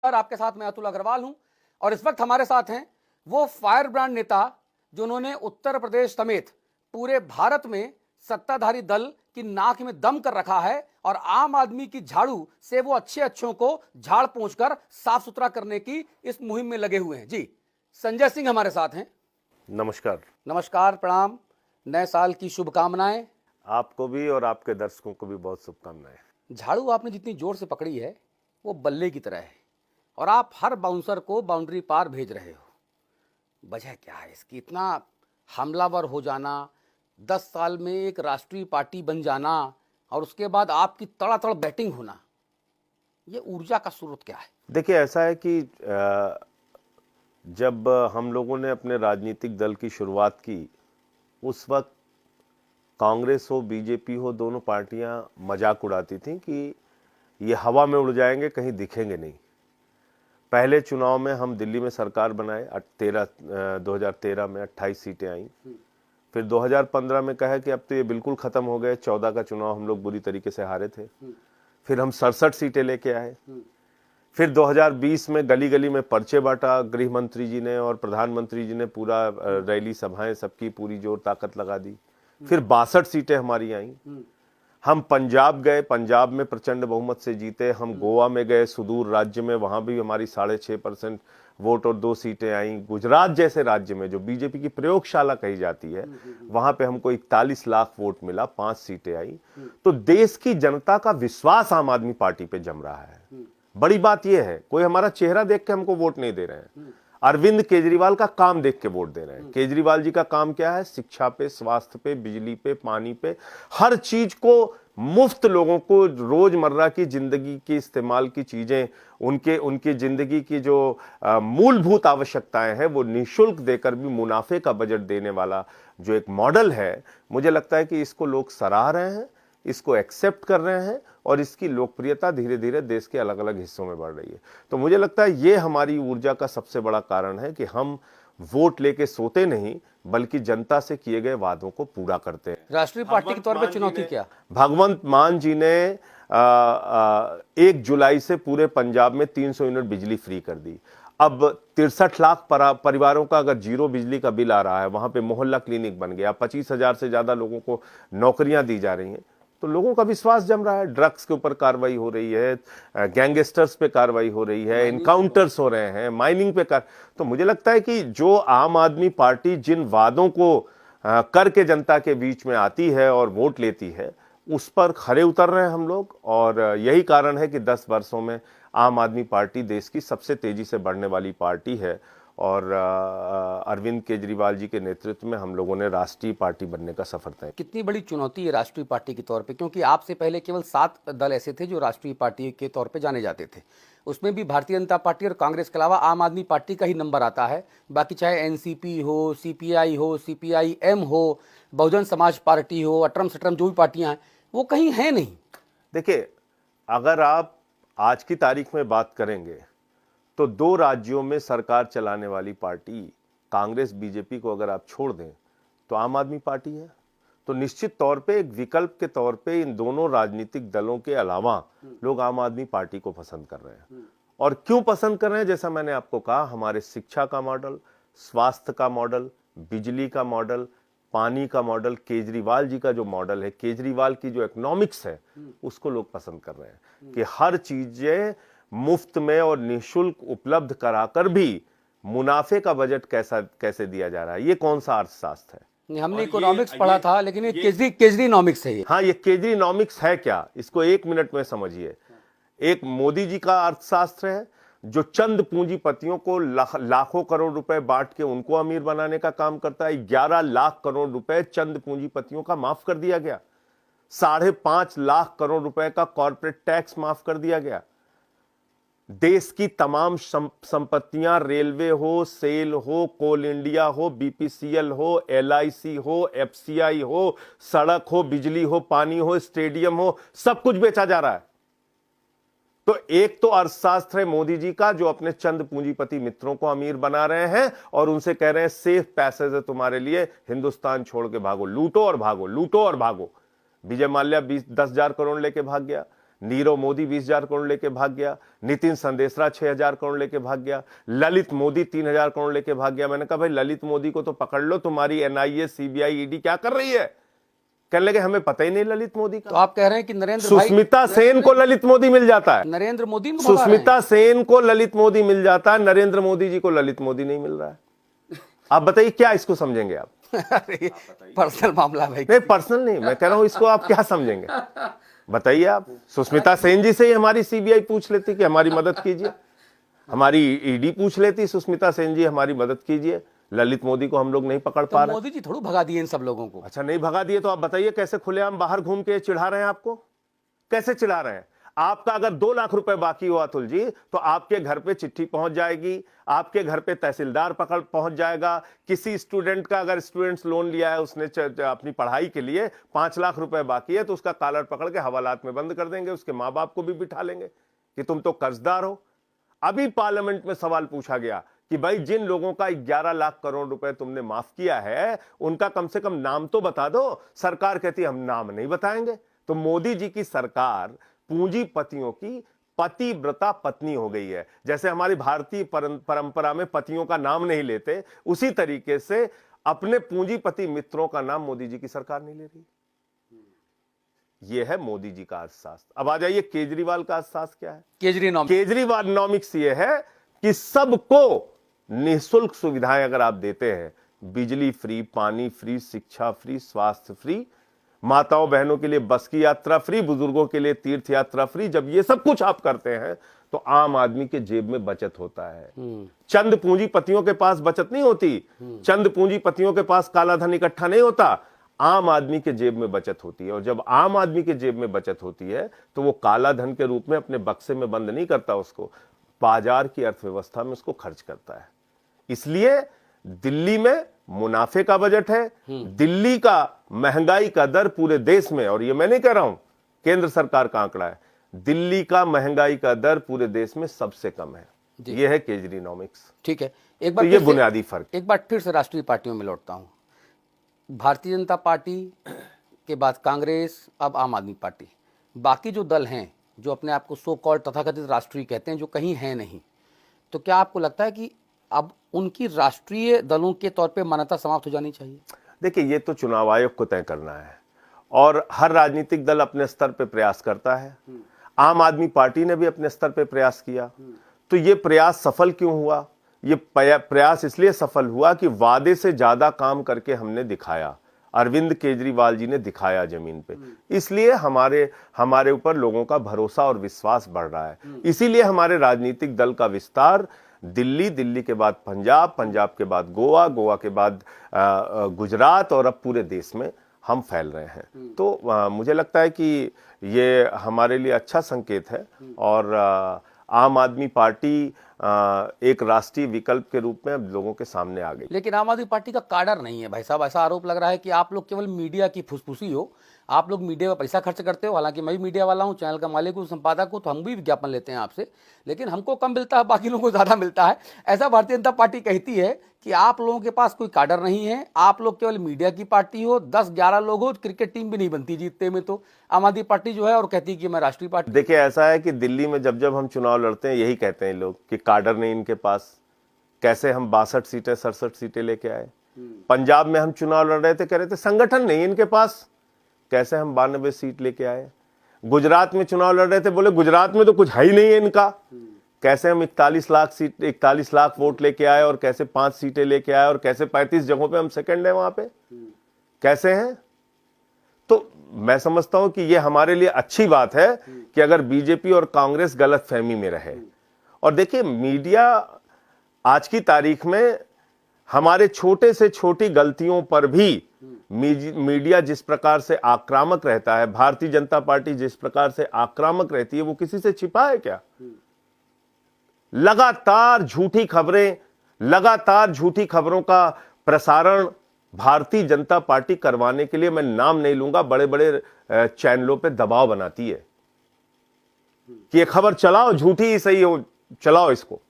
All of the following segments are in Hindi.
आपके साथ मैं अतुल अग्रवाल हूं और इस वक्त हमारे साथ हैं वो फायर ब्रांड नेता जिन्होंने उत्तर प्रदेश समेत पूरे भारत में सत्ताधारी दल की नाक में दम कर रखा है और आम आदमी की झाड़ू से वो अच्छों को झाड़ पोंछकर साफ सुथरा करने की इस मुहिम में लगे हुए हैं। जी, संजय सिंह हमारे साथ हैं। नमस्कार। नमस्कार, प्रणाम। नए साल की शुभकामनाएं। आपको भी और आपके दर्शकों को भी बहुत शुभकामनाएं। झाड़ू आपने जितनी जोर से पकड़ी है वो बल्ले की तरह है और आप हर बाउंसर को बाउंड्री पार भेज रहे हो। वजह क्या है इसकी? इतना हमलावर हो जाना, 10 साल में एक राष्ट्रीय पार्टी बन जाना और उसके बाद आपकी तड़ातड़ बैटिंग होना, ये ऊर्जा का स्रोत क्या है? देखिए, ऐसा है कि जब हम लोगों ने अपने राजनीतिक दल की शुरुआत की, उस वक्त कांग्रेस हो बीजेपी हो, दोनों पार्टियां मजाक उड़ाती थीं कि ये हवा में उड़ जाएंगे, कहीं दिखेंगे नहीं। पहले चुनाव में हम दिल्ली में सरकार बनाए, 2013 में 28 सीटें आई। फिर 2015 में कहा कि अब तो ये बिल्कुल खत्म हो गए, 14 का चुनाव हम लोग बुरी तरीके से हारे थे। फिर हम 67 सीटें लेके आए। फिर 2020 में गली गली में पर्चे बांटा गृह मंत्री जी ने और प्रधानमंत्री जी ने, पूरा रैली सभाएं सबकी पूरी जोर ताकत लगा दी। फिर 62 सीटें हमारी आई। हम पंजाब गए, पंजाब में प्रचंड बहुमत से जीते। हम गोवा में गए, सुदूर राज्य में, वहां भी हमारी 6.5% वोट और 2 सीटें आई। गुजरात जैसे राज्य में जो बीजेपी की प्रयोगशाला कही जाती है, वहां पे हमको 41 लाख वोट मिला, 5 सीटें आई। तो देश की जनता का विश्वास आम आदमी पार्टी पे जम रहा है। बड़ी बात यह है, कोई हमारा चेहरा देख के हमको वोट नहीं दे रहे हैं, अरविंद केजरीवाल का काम देख के वोट दे रहे हैं। केजरीवाल जी का काम क्या है? शिक्षा पे, स्वास्थ्य पे, बिजली पे, पानी पे, हर चीज को मुफ्त लोगों को रोजमर्रा की जिंदगी की इस्तेमाल की चीजें, उनकी जिंदगी की जो मूलभूत आवश्यकताएं हैं वो निःशुल्क देकर भी मुनाफे का बजट देने वाला जो एक मॉडल है, मुझे लगता है कि इसको लोग सराह रहे हैं, इसको एक्सेप्ट कर रहे हैं और इसकी लोकप्रियता धीरे धीरे देश के अलग अलग हिस्सों में बढ़ रही है। तो मुझे लगता है ये हमारी ऊर्जा का सबसे बड़ा कारण है कि हम वोट लेके सोते नहीं, बल्कि जनता से किए गए वादों को पूरा करते हैं। राष्ट्रीय पार्टी के तौर पे चुनौती क्या? भगवंत मान जी ने 1 जुलाई से पूरे पंजाब में 300 यूनिट बिजली फ्री कर दी। अब 63 लाख परिवारों का अगर जीरो बिजली का बिल आ रहा है, वहां पे मोहल्ला क्लिनिक बन गया, 25,000 से ज्यादा लोगों को नौकरियां दी जा रही हैं। तो लोगों का विश्वास जम रहा है। ड्रग्स के ऊपर कार्रवाई हो रही है, गैंगस्टर्स पे कार्रवाई हो रही है, इनकाउंटर्स हो रहे हैं, माइनिंग पे तो मुझे लगता है कि जो आम आदमी पार्टी जिन वादों को करके जनता के बीच में आती है और वोट लेती है, उस पर खरे उतर रहे हैं हम लोग। और यही कारण है कि 10 वर्षों में आम आदमी पार्टी देश की सबसे तेजी से बढ़ने वाली पार्टी है और अरविंद केजरीवाल जी के नेतृत्व में हम लोगों ने राष्ट्रीय पार्टी बनने का सफर तय। कितनी बड़ी चुनौती है राष्ट्रीय पार्टी के तौर पे? क्योंकि आपसे पहले केवल 7 दल ऐसे थे जो राष्ट्रीय पार्टी के तौर पे जाने जाते थे। उसमें भी भारतीय जनता पार्टी और कांग्रेस के अलावा आम आदमी पार्टी का ही नंबर आता है। बाकी चाहे एनसीपी हो, सीपीआई हो, सीपीआईएम हो, बहुजन समाज पार्टी हो, अटरम सटरम जो भी पार्टियां हैं, वो कहीं हैं नहीं। देखिए, अगर आप आज की तारीख में बात करेंगे तो 2 राज्यों में सरकार चलाने वाली पार्टी कांग्रेस बीजेपी को अगर आप छोड़ दें तो आम आदमी पार्टी है। तो निश्चित तौर पे एक विकल्प के तौर पे इन दोनों राजनीतिक दलों के अलावा लोग आम आदमी पार्टी को पसंद कर रहे हैं। और क्यों पसंद कर रहे हैं? जैसा मैंने आपको कहा, हमारे शिक्षा का मॉडल, स्वास्थ्य का मॉडल, बिजली का मॉडल, पानी का मॉडल, केजरीवाल जी का जो मॉडल है, केजरीवाल की जो इकोनॉमिक्स है, उसको लोग पसंद कर रहे हैं कि हर चीजें मुफ्त में और निःशुल्क उपलब्ध कराकर भी मुनाफे का बजट कैसे दिया जा रहा है। ये कौन सा अर्थशास्त्र है? हमने इकोनॉमिक्स पढ़ा था, लेकिन ये केजरीनॉमिक्स है। हाँ, ये केजरीनॉमिक्स है क्या? इसको 1 मिनट में समझिए। एक मोदी जी का अर्थशास्त्र है जो चंद पूंजीपतियों को लाखों करोड़ रुपए बांट के उनको अमीर बनाने का काम करता है। 11 लाख करोड़ रुपए चंद पूंजीपतियों का माफ कर दिया गया। 5.5 लाख करोड़ रुपए का कॉर्पोरेट टैक्स माफ कर दिया गया। देश की तमाम संपत्तियां, रेलवे हो, सेल हो, कोल इंडिया हो, बीपीसीएल हो, एलआईसी हो, एफसीआई हो, सड़क हो, बिजली हो, पानी हो, स्टेडियम हो, सब कुछ बेचा जा रहा है। तो एक तो अर्थशास्त्र है मोदी जी का जो अपने चंद पूंजीपति मित्रों को अमीर बना रहे हैं और उनसे कह रहे हैं सेफ पैसेज है तुम्हारे लिए, हिंदुस्तान छोड़ के भागो, लूटो और भागो, लूटो और भागो। विजय माल्या 10,000 करोड़ लेके भाग गया। नीरव मोदी 20,000 करोड़ लेके भाग गया, नितिन संदेशरा 6,000 करोड़ लेके भाग गया, ललित मोदी 3,000 करोड़ लेके भाग गया। मैंने कहा भाई ललित मोदी को तो पकड़ लो, तुम्हारी एनआईए, सीबीआई, ईडी क्या कर रही है? कहने लगे हमें पता ही नहीं ललित मोदी का। तो आप कह रहे हैं कि नरेंद्र सुष्मिता सेन को ललित मोदी मिल जाता है, नरेंद्र मोदी को भगा रहे हैं। सुष्मिता सेन को ललित मोदी मिल जाता है, नरेंद्र मोदी जी को ललित मोदी नहीं मिल रहा है। आप बताइए क्या इसको समझेंगे आप? पर्सनल मामला भाई। नहीं पर्सनल नहीं, मैं कह रहा हूं इसको आप क्या समझेंगे बताइए आप। सुष्मिता सेन जी से ही हमारी सीबीआई पूछ लेती कि हमारी मदद कीजिए, हमारी ईडी पूछ लेती सुष्मिता सेन जी हमारी मदद कीजिए, ललित मोदी को हम लोग नहीं पकड़ पा रहे। मोदी जी थोड़ा भगा दिए इन सब लोगों को। अच्छा नहीं भगा दिए तो आप बताइए कैसे खुलेआम बाहर घूम के चिढ़ा रहे हैं आपको? कैसे चिढ़ा रहे हैं? आपका अगर 2 लाख रुपए बाकी हो अतुल जी तो आपके घर पे चिट्ठी पहुंच जाएगी, आपके घर पे तहसीलदार पहुंच जाएगा। किसी स्टूडेंट का अगर स्टूडेंट्स लोन लिया है, उसने अपनी पढ़ाई के लिए 5 लाख रुपए बाकी है, तो उसका कॉलर पकड़ के हवालात में बंद कर देंगे, उसके माँ बाप को भी बिठा लेंगे कि तुम तो कर्जदार हो। अभी पार्लियामेंट में सवाल पूछा गया कि भाई जिन लोगों का 11 लाख करोड़ रुपए तुमने माफ किया है उनका कम से कम नाम तो बता दो। सरकार कहती है हम नाम नहीं बताएंगे। तो मोदी जी की सरकार पूंजीपतियों की पतिव्रता पत्नी हो गई है। जैसे हमारी भारतीय परंपरा में पतियों का नाम नहीं लेते, उसी तरीके से अपने पूंजीपति मित्रों का नाम मोदी जी की सरकार नहीं ले रही। यह है मोदी जी का अर्थशास्त्र। अब आ जाइए केजरीवाल का अर्थशास्त्र क्या है? केजरीवाल नॉमिक्स यह है कि सबको निःशुल्क सुविधाएं अगर आप देते हैं, बिजली फ्री, पानी फ्री, शिक्षा फ्री, स्वास्थ्य फ्री, माताओं बहनों के लिए बस की यात्रा फ्री, बुजुर्गों के लिए तीर्थ यात्रा फ्री, जब ये सब कुछ आप करते हैं तो आम आदमी के जेब में बचत होता है। चंद पूंजीपतियों के पास बचत नहीं होती, चंद पूंजीपतियों के पास काला धन इकट्ठा नहीं होता, आम आदमी के जेब में बचत होती है। और जब आम आदमी के जेब में बचत होती है तो वो काला धन के रूप में अपने बक्से में बंद नहीं करता, उसको बाजार की अर्थव्यवस्था में उसको खर्च करता है। इसलिए दिल्ली में मुनाफे का बजट है, दिल्ली का महंगाई का दर पूरे देश में, और ये मैं नहीं कह रहा हूं, केंद्र सरकार का आंकड़ा है, दिल्ली का महंगाई का दर पूरे देश में सबसे कम है। ये है केजरीनॉमिक्स। ठीक है, एक बार तो ये बुनियादी फर्क। एक बार फिर से राष्ट्रीय पार्टियों में लौटता हूं। भारतीय जनता पार्टी के बाद कांग्रेस, अब आम आदमी पार्टी, बाकी जो दल हैं जो अपने आप को सो कॉल्ड तथाकथित राष्ट्रीय कहते हैं, जो कहीं है नहीं, तो क्या आपको लगता है कि अब उनकी राष्ट्रीय दलों के तौर पे मान्यता समाप्त हो जानी चाहिए? देखिए ये तो चुनाव आयोग को तय करना है और हर राजनीतिक दल अपने स्तर पे प्रयास करता है। आम आदमी पार्टी ने भी अपने स्तर पे प्रयास किया। तो ये प्रयास सफल क्यों हुआ? ये प्रयास इसलिए सफल हुआ कि वादे से ज्यादा काम करके हमने दिखाया, अरविंद केजरीवाल जी ने दिखाया जमीन पे। इसलिए हमारे ऊपर लोगों का भरोसा और विश्वास बढ़ रहा है। इसीलिए हमारे राजनीतिक दल का विस्तार दिल्ली के बाद पंजाब के बाद गोवा के बाद गुजरात और अब पूरे देश में हम फैल रहे हैं। तो मुझे लगता है कि ये हमारे लिए अच्छा संकेत है और आम आदमी पार्टी एक राष्ट्रीय विकल्प के रूप में अब लोगों के सामने आ गई। लेकिन आम आदमी पार्टी का काडर नहीं है भाई साहब। ऐसा आरोप लग रहा है कि आप लोग केवल मीडिया की फुसफुसी हो, आप लोग मीडिया पर पैसा खर्च करते हो। हालांकि मैं भी मीडिया वाला हूं, चैनल का मालिक हूं, संपादक हूं, तो हम भी विज्ञापन लेते हैं आपसे, लेकिन हमको कम मिलता है, बाकी लोगों को ज़्यादा मिलता है। ऐसा भारतीय जनता पार्टी कहती है कि आप लोगों के पास कोई काडर नहीं है, आप लोग केवल मीडिया की पार्टी हो, 10-11 लोग हो, क्रिकेट टीम भी नहीं बनती जीतने में। तो आम आदमी पार्टी जो है और कहती है कि मैं राष्ट्रीय पार्टी। देखिए ऐसा है कि दिल्ली में जब हम चुनाव लड़ते हैं यही कहते हैं लोग कि काडर नहीं इनके पास, कैसे हम 62 सीटें 67 सीटें लेके आए। पंजाब में हम चुनाव लड़ रहे थे, कह रहे थे संगठन नहीं इनके पास, कैसे हम 92 सीट लेके आए। गुजरात में चुनाव लड़ रहे थे, बोले गुजरात में तो कुछ है ही नहीं है इनका, कैसे हम 41 लाख वोट लेके आए और कैसे 5 सीटें लेके आए और कैसे 35 जगहों पे हम सेकंड है वहां पे, कैसे हैं। तो मैं समझता हूं कि ये हमारे लिए अच्छी बात है कि अगर बीजेपी और कांग्रेस गलतफहमी में रहे। और देखिए मीडिया आज की तारीख में हमारे छोटे से छोटी गलतियों पर भी मीडिया जिस प्रकार से आक्रामक रहता है, भारतीय जनता पार्टी जिस प्रकार से आक्रामक रहती है, वो किसी से छिपा है क्या? लगातार झूठी खबरों का प्रसारण भारतीय जनता पार्टी करवाने के लिए, मैं नाम नहीं लूंगा, बड़े बड़े चैनलों पे दबाव बनाती है कि ये खबर चलाओ, झूठी ही सही हो, चलाओ इसको।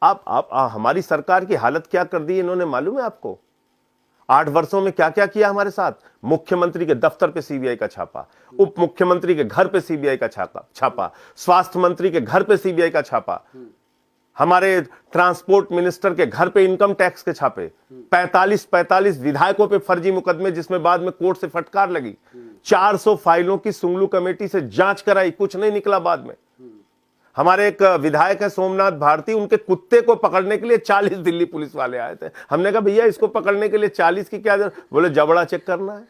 आप हमारी सरकार की हालत क्या कर दी इन्होंने मालूम है आपको? 8 वर्षों में क्या क्या किया हमारे साथ। मुख्यमंत्री के दफ्तर पे सीबीआई का छापा, उप मुख्यमंत्री के घर पे सीबीआई का छापा, स्वास्थ्य मंत्री के घर पे सीबीआई का छापा, हमारे ट्रांसपोर्ट मिनिस्टर के घर पे इनकम टैक्स के छापे, 45 विधायकों पे फर्जी मुकदमे जिसमें बाद में कोर्ट से फटकार लगी, 400 फाइलों की सुंगलू कमेटी से जांच कराई, कुछ नहीं निकला बाद में। हमारे एक विधायक है सोमनाथ भारती, उनके कुत्ते को पकड़ने के लिए 40 दिल्ली पुलिस वाले आए थे। हमने कहा भैया इसको पकड़ने के लिए 40 की क्या जरूरत? बोले जबड़ा चेक करना है।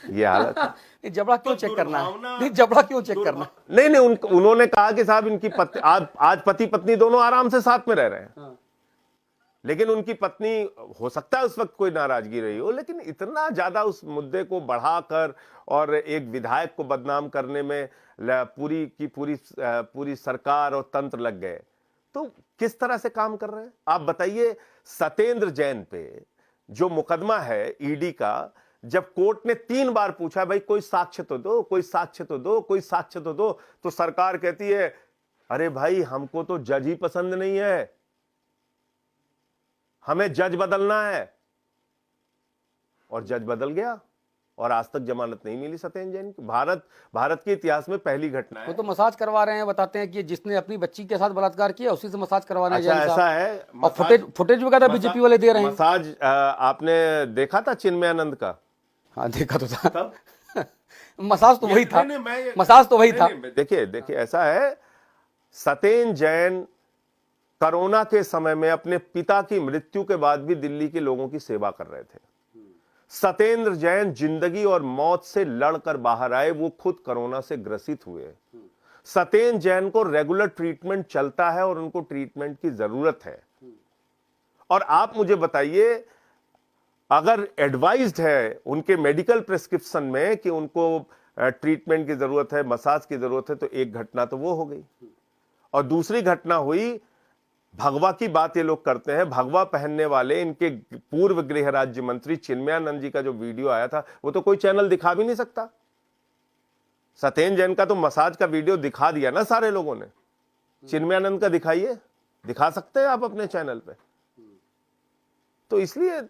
ये हालत है। जबड़ा क्यों चेक करना है? नहीं, जबड़ा क्यों चेक करना? नहीं, उन्होंने कहा कि साहब इनकी आज पति पत्नी दोनों आराम से साथ में रह रहे हैं। लेकिन उनकी पत्नी, हो सकता है उस वक्त कोई नाराजगी रही हो, लेकिन इतना ज्यादा उस मुद्दे को बढ़ाकर और एक विधायक को बदनाम करने में पूरी सरकार और तंत्र लग गए, तो किस तरह से काम कर रहे हैं आप बताइए। सत्येंद्र जैन पे जो मुकदमा है ईडी का, जब कोर्ट ने 3 बार पूछा भाई कोई साक्ष्य तो दो, कोई साक्ष्य तो दो, कोई साक्ष्य तो दो, तो सरकार कहती है अरे भाई हमको तो जज ही पसंद नहीं है, हमें जज बदलना है। और जज बदल गया और आज तक जमानत नहीं मिली सत्येंद्र जैन की। भारत के इतिहास में पहली घटना है। वो तो मसाज करवा रहे हैं, बताते हैं कि जिसने अपनी बच्ची के साथ बलात्कार किया उसी से मसाज करवा रहे हैं। अच्छा, ऐसा है। और फुटेज वगैरह बीजेपी वाले दे रहे हैं। मसाज आपने देखा था चिन्मयानंद का? हाँ देखा तो था। मसाज तो वही था, मसाज तो वही था। देखिए ऐसा है, सत्येंद्र जैन कोरोना के समय में अपने पिता की मृत्यु के बाद भी दिल्ली के लोगों की सेवा कर रहे थे। सत्येंद्र जैन जिंदगी और मौत से लड़कर बाहर आए, वो खुद कोरोना से ग्रसित हुए। सत्येंद्र जैन को रेगुलर ट्रीटमेंट चलता है और उनको ट्रीटमेंट की जरूरत है। और आप मुझे बताइए, अगर एडवाइज्ड है उनके मेडिकल प्रिस्क्रिप्शन में कि उनको ट्रीटमेंट की जरूरत है, मसाज की जरूरत है, तो एक घटना तो वो हो गई। और दूसरी घटना हुई, भगवा की बात ये लोग करते हैं, भगवा पहनने वाले इनके पूर्व गृह राज्य मंत्री चिन्मयानंद जी का जो वीडियो आया था, वो तो कोई चैनल दिखा भी नहीं सकता। सत्येंद्र जैन का तो मसाज का वीडियो दिखा दिया ना सारे लोगों ने, चिन्मयानंद का दिखाइए, दिखा सकते हैं आप अपने चैनल पे। तो इसलिए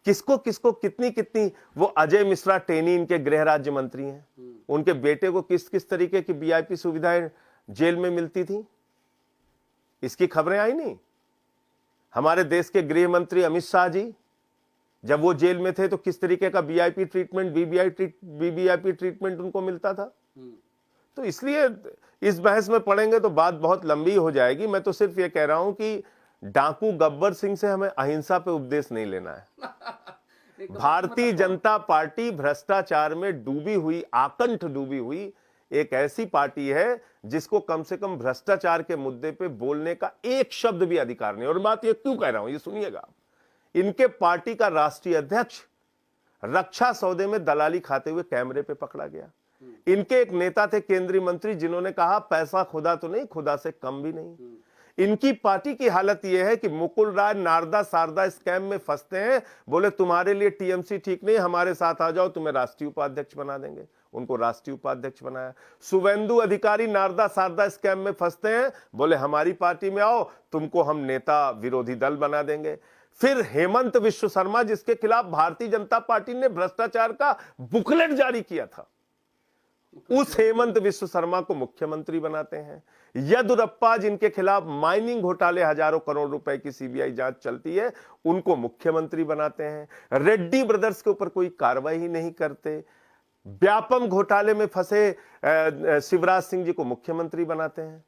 किसको किसको कितनी वो अजय मिश्रा टेनी इनके गृह राज्य मंत्री हैं, उनके बेटे को किस किस तरीके की वीआईपी सुविधाएं जेल में मिलती थी, इसकी खबरें आई नहीं। हमारे देश के गृह मंत्री अमित शाह जी जब वो जेल में थे तो किस तरीके का वीआईपी ट्रीटमेंट, वीवीआईपी ट्रीटमेंट उनको मिलता था। तो इसलिए इस बहस में पड़ेंगे तो बात बहुत लंबी हो जाएगी। मैं तो सिर्फ ये कह रहा हूं कि डाकू गब्बर सिंह से हमें अहिंसा पे उपदेश नहीं लेना है। भारतीय जनता पार्टी भ्रष्टाचार में डूबी हुई, आकंठ डूबी हुई एक ऐसी पार्टी है जिसको कम से कम भ्रष्टाचार के मुद्दे पे बोलने का एक शब्द भी अधिकार नहीं। और बात ये क्यों कह रहा हूं, ये सुनिएगा। इनके पार्टी का राष्ट्रीय अध्यक्ष रक्षा सौदे में दलाली खाते हुए कैमरे पे पकड़ा गया। इनके एक नेता थे केंद्रीय मंत्री जिन्होंने कहा पैसा खुदा तो नहीं, खुदा से कम भी नहीं। इनकी पार्टी की हालत यह है कि मुकुल राय नारदा शारदा स्कैम में फंसते हैं, बोले तुम्हारे लिए टीएमसी ठीक नहीं, हमारे साथ आ जाओ, तुम्हें राष्ट्रीय उपाध्यक्ष बना देंगे। उनको राष्ट्रीय उपाध्यक्ष बनाया। शुभेंदु अधिकारी नारदा शारदा स्कैम में फंसते हैं, बोले हमारी पार्टी में आओ, तुमको हम नेता विरोधी दल बना देंगे। फिर हेमंत विश्व शर्मा जिसके खिलाफ भारतीय जनता पार्टी ने भ्रष्टाचार का बुकलेट जारी किया था, उस हेमंत विश्व शर्मा को मुख्यमंत्री बनाते हैं। येदुरप्पा जिनके खिलाफ माइनिंग घोटाले हजारों करोड़ रुपए की सीबीआई जांच चलती है, उनको मुख्यमंत्री बनाते हैं। रेड्डी ब्रदर्स के ऊपर कोई कार्रवाई ही नहीं करते। व्यापम घोटाले में फंसे शिवराज सिंह जी को मुख्यमंत्री बनाते हैं।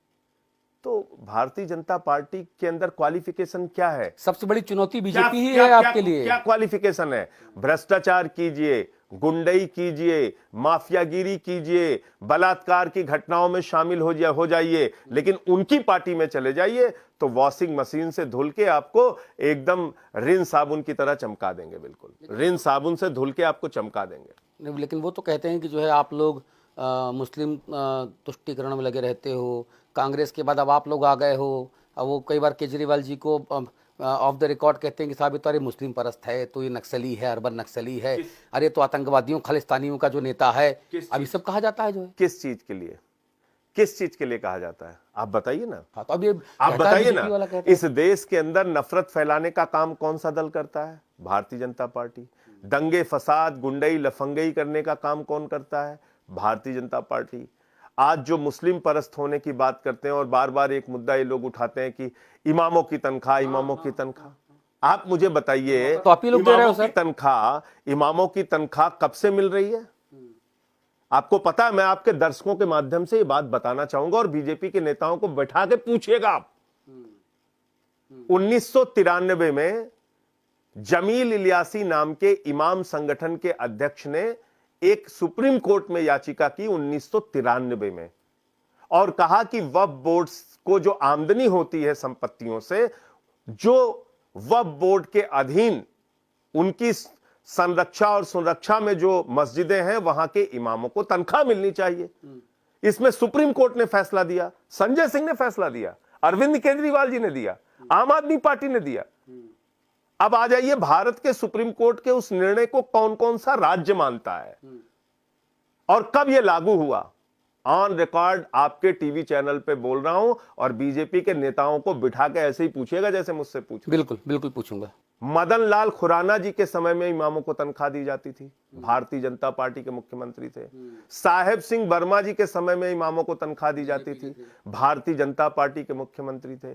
तो भारतीय जनता पार्टी के अंदर क्वालिफिकेशन क्या है? सबसे बड़ी चुनौती बीजेपी ही है आपके लिए। क्या क्वालिफिकेशन है? भ्रष्टाचार कीजिए, गुंडई कीजिए, माफियागिरी कीजिए, बलात्कार की घटनाओं में शामिल हो जाइए, लेकिन उनकी पार्टी में चले जाइए तो वॉशिंग मशीन से धुल के आपको एकदम रिन साबुन की तरह चमका देंगे। बिल्कुल रिन साबुन से धुल के आपको चमका देंगे। लेकिन वो तो कहते हैं कि जो है आप लोग मुस्लिम तुष्टीकरण में लगे रहते हो, कांग्रेस के बाद अब आप लोग आ गए हो। अब वो कई बार केजरीवाल जी को ऑफ द रिकॉर्ड कहते हैं कि साहब तो अरे मुस्लिम परस्त है, तो ये नक्सली है, अर्बन नक्सली है, अरे तो आतंकवादियों खालिस्तानियों का जो नेता है, अभी सब कहा जाता है जो है। किस चीज के लिए? किस चीज के लिए कहा जाता है? आप बताइए ना। हाँ, तो अब ये आप कहता है बताइए BJP वाला ना, कहता है। इस देश के अंदर नफरत फैलाने का काम कौन सा दल करता है? भारतीय जनता पार्टी। दंगे फसाद गुंडई लफंगई करने का काम कौन करता है? भारतीय जनता पार्टी। आज जो मुस्लिम परस्त होने की बात करते हैं और बार बार एक मुद्दा ये लोग उठाते हैं कि इमामों की तनख्वाह, इमामों की तनख्वाह। आप मुझे बताइए, तो आप ही लोग दे रहे हो इमामों की तनख्वाह, इमामों की तनख्वाह कब से मिल रही है? आपको पता है? मैं आपके दर्शकों के माध्यम से ये बात बताना चाहूंगा और बीजेपी के नेताओं को बैठा के पूछिएगा आप। 1993 में जमील इलियासी नाम के इमाम संगठन के अध्यक्ष ने एक सुप्रीम कोर्ट में याचिका की 1993 में, और कहा कि वक्फ बोर्ड को जो आमदनी होती है संपत्तियों से, जो वक्फ बोर्ड के अधीन उनकी संरक्षा और सुरक्षा में जो मस्जिदें हैं वहां के इमामों को तनख्वाह मिलनी चाहिए। इसमें सुप्रीम कोर्ट ने फैसला दिया, संजय सिंह ने फैसला दिया, अरविंद केजरीवाल जी ने दिया, आम आदमी पार्टी ने दिया। अब आ जाइए, भारत के सुप्रीम कोर्ट के उस निर्णय को कौन कौन सा राज्य मानता है और कब यह लागू हुआ? ऑन रिकॉर्ड आपके टीवी चैनल पे बोल रहा हूं, और बीजेपी के नेताओं को बिठा के ऐसे ही पूछिएगा जैसे मुझसे पूछ। बिल्कुल बिल्कुल पूछूंगा। मदन लाल खुराना जी के समय में इमामों को तनख्वाह दी जाती थी, भारतीय जनता पार्टी के मुख्यमंत्री थे। साहेब सिंह वर्मा जी के समय में इमामों को तनख्वाह दी जाती थी, भारतीय जनता पार्टी के मुख्यमंत्री थे।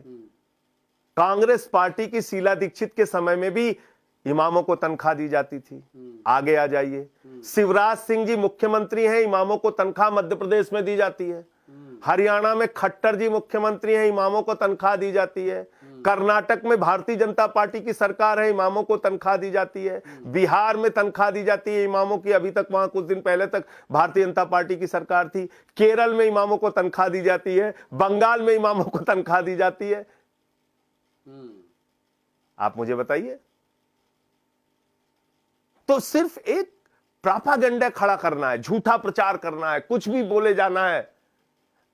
कांग्रेस पार्टी की शीला दीक्षित के समय में भी इमामों को तनख्वाह दी जाती थी। आगे आ जाइए, शिवराज सिंह जी मुख्यमंत्री हैं, इमामों को तनख्वाह मध्य प्रदेश में दी जाती है। हरियाणा में खट्टर जी मुख्यमंत्री हैं, इमामों को तनख्वाह दी जाती है। कर्नाटक में भारतीय जनता पार्टी की सरकार है, इमामों को तनख्वाह दी जाती है। बिहार में तनख्वाह दी जाती है इमामों की, अभी तक वहां कुछ दिन पहले तक भारतीय जनता पार्टी की सरकार थी। केरल में इमामों को तनख्वाह दी जाती है, बंगाल में इमामों को तनख्वाह दी जाती है। आप मुझे बताइए। तो सिर्फ एक प्रोपेगेंडा खड़ा करना है, झूठा प्रचार करना है, कुछ भी बोले जाना है,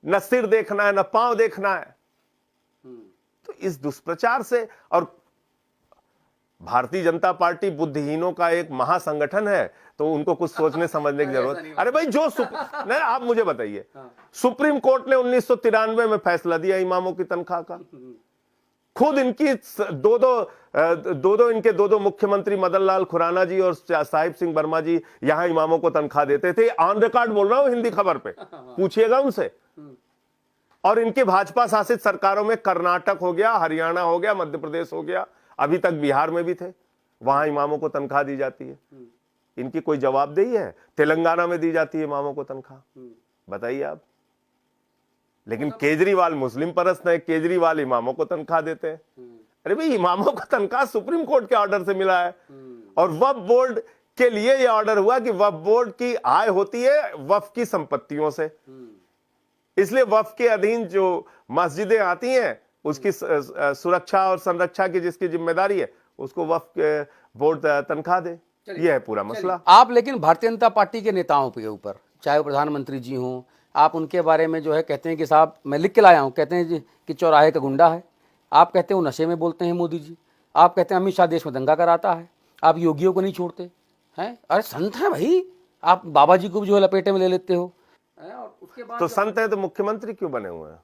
न सिर देखना है न पांव देखना है। तो इस दुष्प्रचार से, और भारतीय जनता पार्टी बुद्धिहीनों का एक महासंगठन है, तो उनको कुछ सोचने समझने की जरूरत। अरे भाई, जो नहीं, आप मुझे बताइए, सुप्रीम कोर्ट ने 1993 में फैसला दिया इमामों की तनख्वाह का। खुद इनकी दो मुख्यमंत्री मदन लाल खुराना जी और साहिब सिंह वर्मा जी यहां इमामों को तनख्वाह देते थे। ऑन रिकॉर्ड बोल रहा हूं, हिंदी खबर पे, पूछिएगा उनसे। और इनके भाजपा शासित सरकारों में कर्नाटक हो गया, हरियाणा हो गया, मध्य प्रदेश हो गया, अभी तक बिहार में भी थे, वहां इमामों को तनख्वाह दी जाती है। इनकी कोई जवाबदेही है? तेलंगाना में दी जाती है इमामों को तनख्वाह, बताइए आप। लेकिन केजरीवाल मुस्लिम परस्त है, केजरीवाल इमामों को तनख्वाह देते हैं। अरे भाई, इमामों को तनख्वाह सुप्रीम कोर्ट के ऑर्डर से मिला है, और वक्फ बोर्ड के लिए यह ऑर्डर हुआ कि वक्फ बोर्ड की आय होती है वक्फ की संपत्तियों से, इसलिए वक्फ के अधीन जो मस्जिदें आती हैं उसकी सुरक्षा और संरक्षा की जिसकी जिम्मेदारी है, उसको वक्फ बोर्ड तनख्वाह दे। यह है पूरा मसला। आप लेकिन भारतीय जनता पार्टी के नेताओं के ऊपर, चाहे वो प्रधानमंत्री जी हों, आप उनके बारे में जो है कहते हैं कि साहब, मैं लिख के लाया हूं, कहते हैं कि चौराहे का गुंडा है। आप कहते हैं वो नशे में बोलते हैं मोदी जी। आप कहते हैं अमित शाह देश में दंगा कराता है। आप योगियों को नहीं छोड़ते हैं। अरे संत है भाई, आप बाबा जी को भी जो है लपेटे में ले लेते हो। और उसके बाद तो संत है तो मुख्यमंत्री क्यों बने हुए हैं?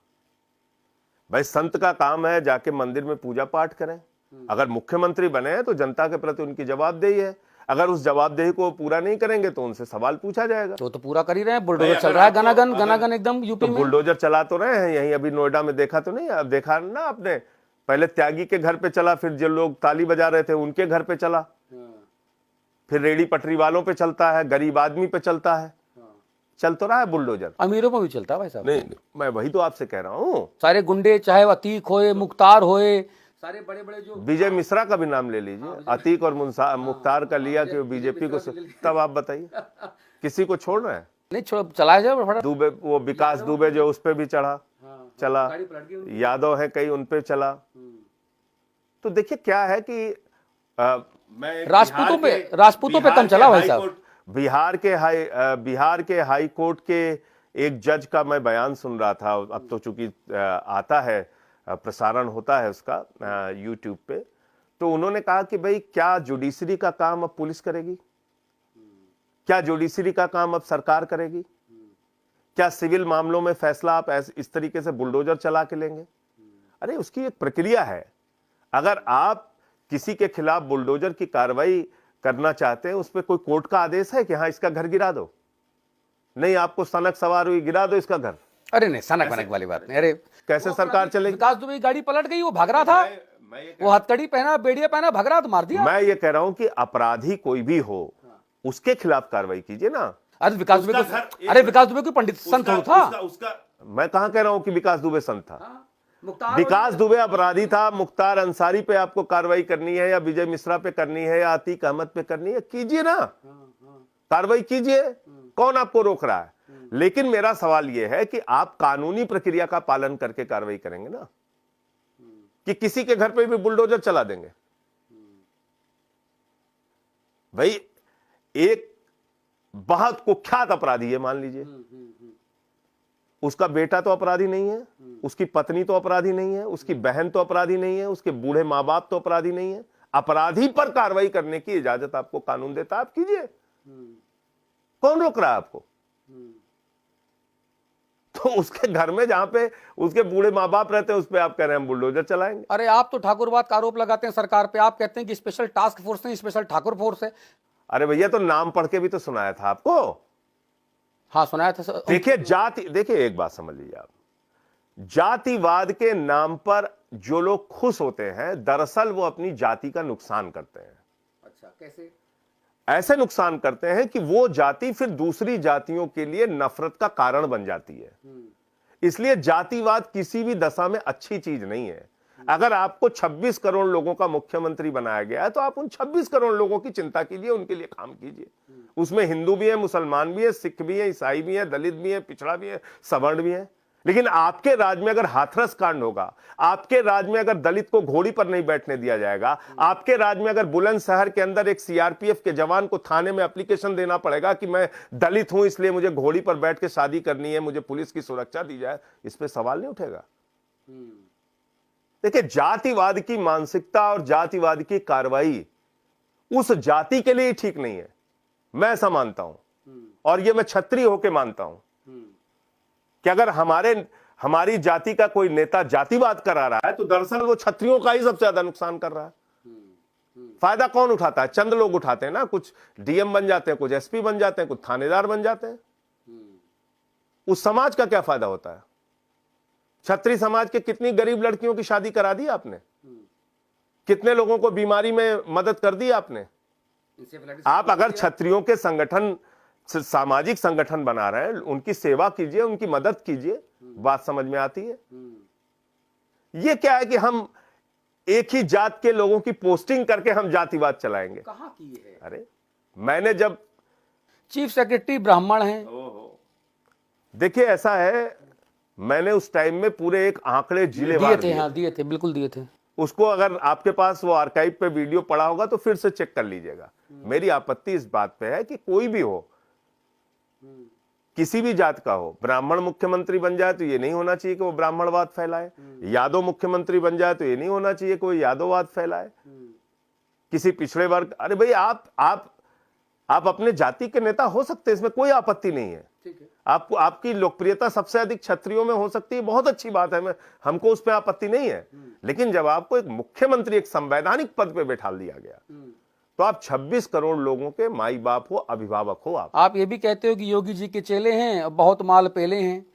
भाई, संत का काम है जाके मंदिर में पूजा पाठ करें। अगर मुख्यमंत्री बने हैं तो जनता के प्रति उनकी जवाबदेही है। अगर उस जवाबदेही को पूरा नहीं करेंगे तो उनसे सवाल पूछा जाएगा। तो पूरा कर ही रहे हैं। बुलडोजर चल रहा है, गनागन एकदम यूपी में। बुलडोजर चला तो रहे हैं, यहीं अभी नोएडा में देखा तो नहीं? अब देखा ना आपने, पहले त्यागी के घर पे चला, फिर जो लोग ताली बजा रहे थे उनके घर पे चला, फिर रेडी पटरी वालों पे चलता है, गरीब आदमी पे चलता है। चल तो रहा है बुलडोजर, अमीरों पर भी चलता है भाई साहब। नहीं, मैं वही तो आपसे कह रहा हूँ। सारे गुंडे, चाहे वो अतीक होए, मुख्तार होए, सारे बड़े बड़े जो, विजय मिश्रा का भी नाम ले लीजिए, अतीक और मुख्तार का लिया कि बीजेपी को, तब आप बताइए किसी को छोड़ रहे हैं? नहीं छोड़, चलाया जाए। दुबे, वो विकास दुबे जो, उस पे भी चढ़ा, चला, यादव है कई, उन पे चला। तो देखिए क्या है कि राजपूतों पे कम चला भाई साहब। बिहार के हाई कोर्ट के एक जज का मैं बयान सुन रहा था। अब तो चूंकि आता है, प्रसारण होता है उसका यूट्यूब पे, तो उन्होंने कहा कि भाई, क्या जुडिशरी का काम अब पुलिस करेगी? क्या जुडिशरी का काम अब सरकार करेगी? क्या सिविल मामलों में फैसला आप इस तरीके से बुलडोजर चला के लेंगे? अरे उसकी एक प्रक्रिया है। अगर आप किसी के खिलाफ बुलडोजर की कार्रवाई करना चाहते हैं, उस पर कोई कोर्ट का आदेश है कि हाँ इसका घर गिरा दो? नहीं, आपको सनक सवार हुई, गिरा दो इसका घर। अरे नहीं, सनक वनक वाली बात नहीं। अरे कैसे सरकार चलेगी? विकास दुबे की गाड़ी पलट गई, वो भाग रहा था, वो हथकड़ी पहना, बेड़िया पहना, भाग रहा, तो मार दिया। मैं ये कह रहा हूं कि अपराधी कोई भी हो, उसके खिलाफ कार्रवाई कीजिए ना। अरे विकास दुबे को, अरे विकास दुबे कोई पंडित संत हो था? मैं कहां कह रहा हूं कि विकास दुबे संत था। मुख्तार विकास दुबे अपराधी था। मुख्तार अंसारी पे आपको कार्रवाई करनी है, या विजय मिश्रा पे करनी है, या अतीक अहमद पे करनी है, कीजिए ना, कार्रवाई कीजिए, कौन आपको रोक रहा है? लेकिन मेरा सवाल यह है कि आप कानूनी प्रक्रिया का पालन करके कार्रवाई करेंगे ना, कि किसी के घर पे भी बुलडोजर चला देंगे? भाई एक बहुत कुख्यात अपराधी है, मान लीजिए, उसका बेटा तो अपराधी नहीं है, उसकी पत्नी तो अपराधी नहीं है, उसकी बहन तो अपराधी नहीं है, उसके बूढ़े मां बाप तो अपराधी नहीं है। अपराधी पर कार्रवाई करने की इजाजत आपको कानून देता, आप कीजिए, कौन रोक रहा है आपको? तो उसके घर में जहां पे उसके बूढ़े मां बाप रहते हैं, उस पे आप कह रहे हैं हम बुलडोजर चलाएंगे? अरे आप तो ठाकुरवाद का आरोप लगाते हैं सरकार पे, आप कहते हैं कि स्पेशल टास्क फोर्स नहीं, स्पेशल ठाकुर फोर्स है। अरे भैया, तो नाम पढ़ के भी तो सुनाया था आपको। हाँ सुनाया था सर। देखिए जाति, देखिए एक बात समझ लीजिए आप, जातिवाद के नाम पर जो लोग खुश होते हैं, दरअसल वो अपनी जाति का नुकसान करते हैं। अच्छा, कैसे? ऐसे नुकसान करते हैं कि वो जाति फिर दूसरी जातियों के लिए नफरत का कारण बन जाती है। इसलिए जातिवाद किसी भी दशा में अच्छी चीज नहीं है। अगर आपको 26 करोड़ लोगों का मुख्यमंत्री बनाया गया है, तो आप उन 26 करोड़ लोगों की चिंता कीजिए, उनके लिए काम कीजिए। उसमें हिंदू भी है, मुसलमान भी है, सिख भी है, ईसाई भी है, दलित भी है, पिछड़ा भी है, सवर्ण भी है। लेकिन आपके राज्य में अगर हाथरस कांड होगा, आपके राज्य में अगर दलित को घोड़ी पर नहीं बैठने दिया जाएगा, आपके राज्य में अगर बुलंदशहर के अंदर एक सीआरपीएफ के जवान को थाने में एप्लीकेशन देना पड़ेगा कि मैं दलित हूं इसलिए मुझे घोड़ी पर बैठ के शादी करनी है, मुझे पुलिस की सुरक्षा दी जाए, इस पर सवाल नहीं उठेगा। देखिए, जातिवाद की मानसिकता और जातिवाद की कार्रवाई उस जाति के लिए ठीक नहीं है, मैं ऐसा मानता हूं। और ये मैं क्षत्रिय होकर मानता हूं कि अगर हमारी जाति का कोई नेता जातिवाद करा रहा है, तो दरअसल वो क्षत्रियों का ही सबसे ज्यादा नुकसान कर रहा है। फायदा कौन उठाता है? चंद लोग उठाते हैं ना, कुछ डीएम बन जाते हैं, कुछ एसपी बन जाते हैं, कुछ थानेदार बन जाते हैं। उस समाज का क्या फायदा होता है? क्षत्रिय समाज के कितनी गरीब लड़कियों की शादी करा दी आपने? कितने लोगों को बीमारी में मदद कर दी आपने? आप अगर क्षत्रियों के संगठन, सामाजिक संगठन बना रहे हैं, उनकी सेवा कीजिए, उनकी मदद कीजिए, बात समझ में आती है। ये क्या है कि हम एक ही जात के लोगों की पोस्टिंग करके हम जातिवाद चलाएंगे? कहां की है? अरे मैंने जब चीफ सेक्रेटरी ब्राह्मण हैं। देखिए ऐसा है, मैंने उस टाइम में पूरे एक आंकड़े जिलेवार दिए थे। हाँ दिए थे, बिल्कुल दिए थे। उसको अगर आपके पास वो आर्काइव पे वीडियो पड़ा होगा तो फिर से चेक कर लीजिएगा। मेरी आपत्ति इस बात पे है कि कोई भी हो, किसी भी जात का हो, ब्राह्मण मुख्यमंत्री बन जाए तो ये नहीं होना चाहिए कि वो ब्राह्मणवाद फैलाए, यादव मुख्यमंत्री बन जाए तो ये नहीं होना चाहिए कि वो यादववाद फैलाए, किसी पिछड़े वर्ग। अरे भाई, आप अपने जाति के नेता हो सकते हैं, इसमें कोई आपत्ति नहीं है। आपको आपकी लोकप्रियता सबसे अधिक क्षत्रियों में हो सकती है, बहुत अच्छी बात है, हमको उस पर आपत्ति नहीं है। लेकिन जब आपको एक मुख्यमंत्री, एक संवैधानिक पद पे बैठा दिया गया, तो आप 26 करोड़ लोगों के माई बाप हो, अभिभावक हो। आप ये भी कहते हो कि योगी जी के चेले हैं, बहुत माल पेले हैं,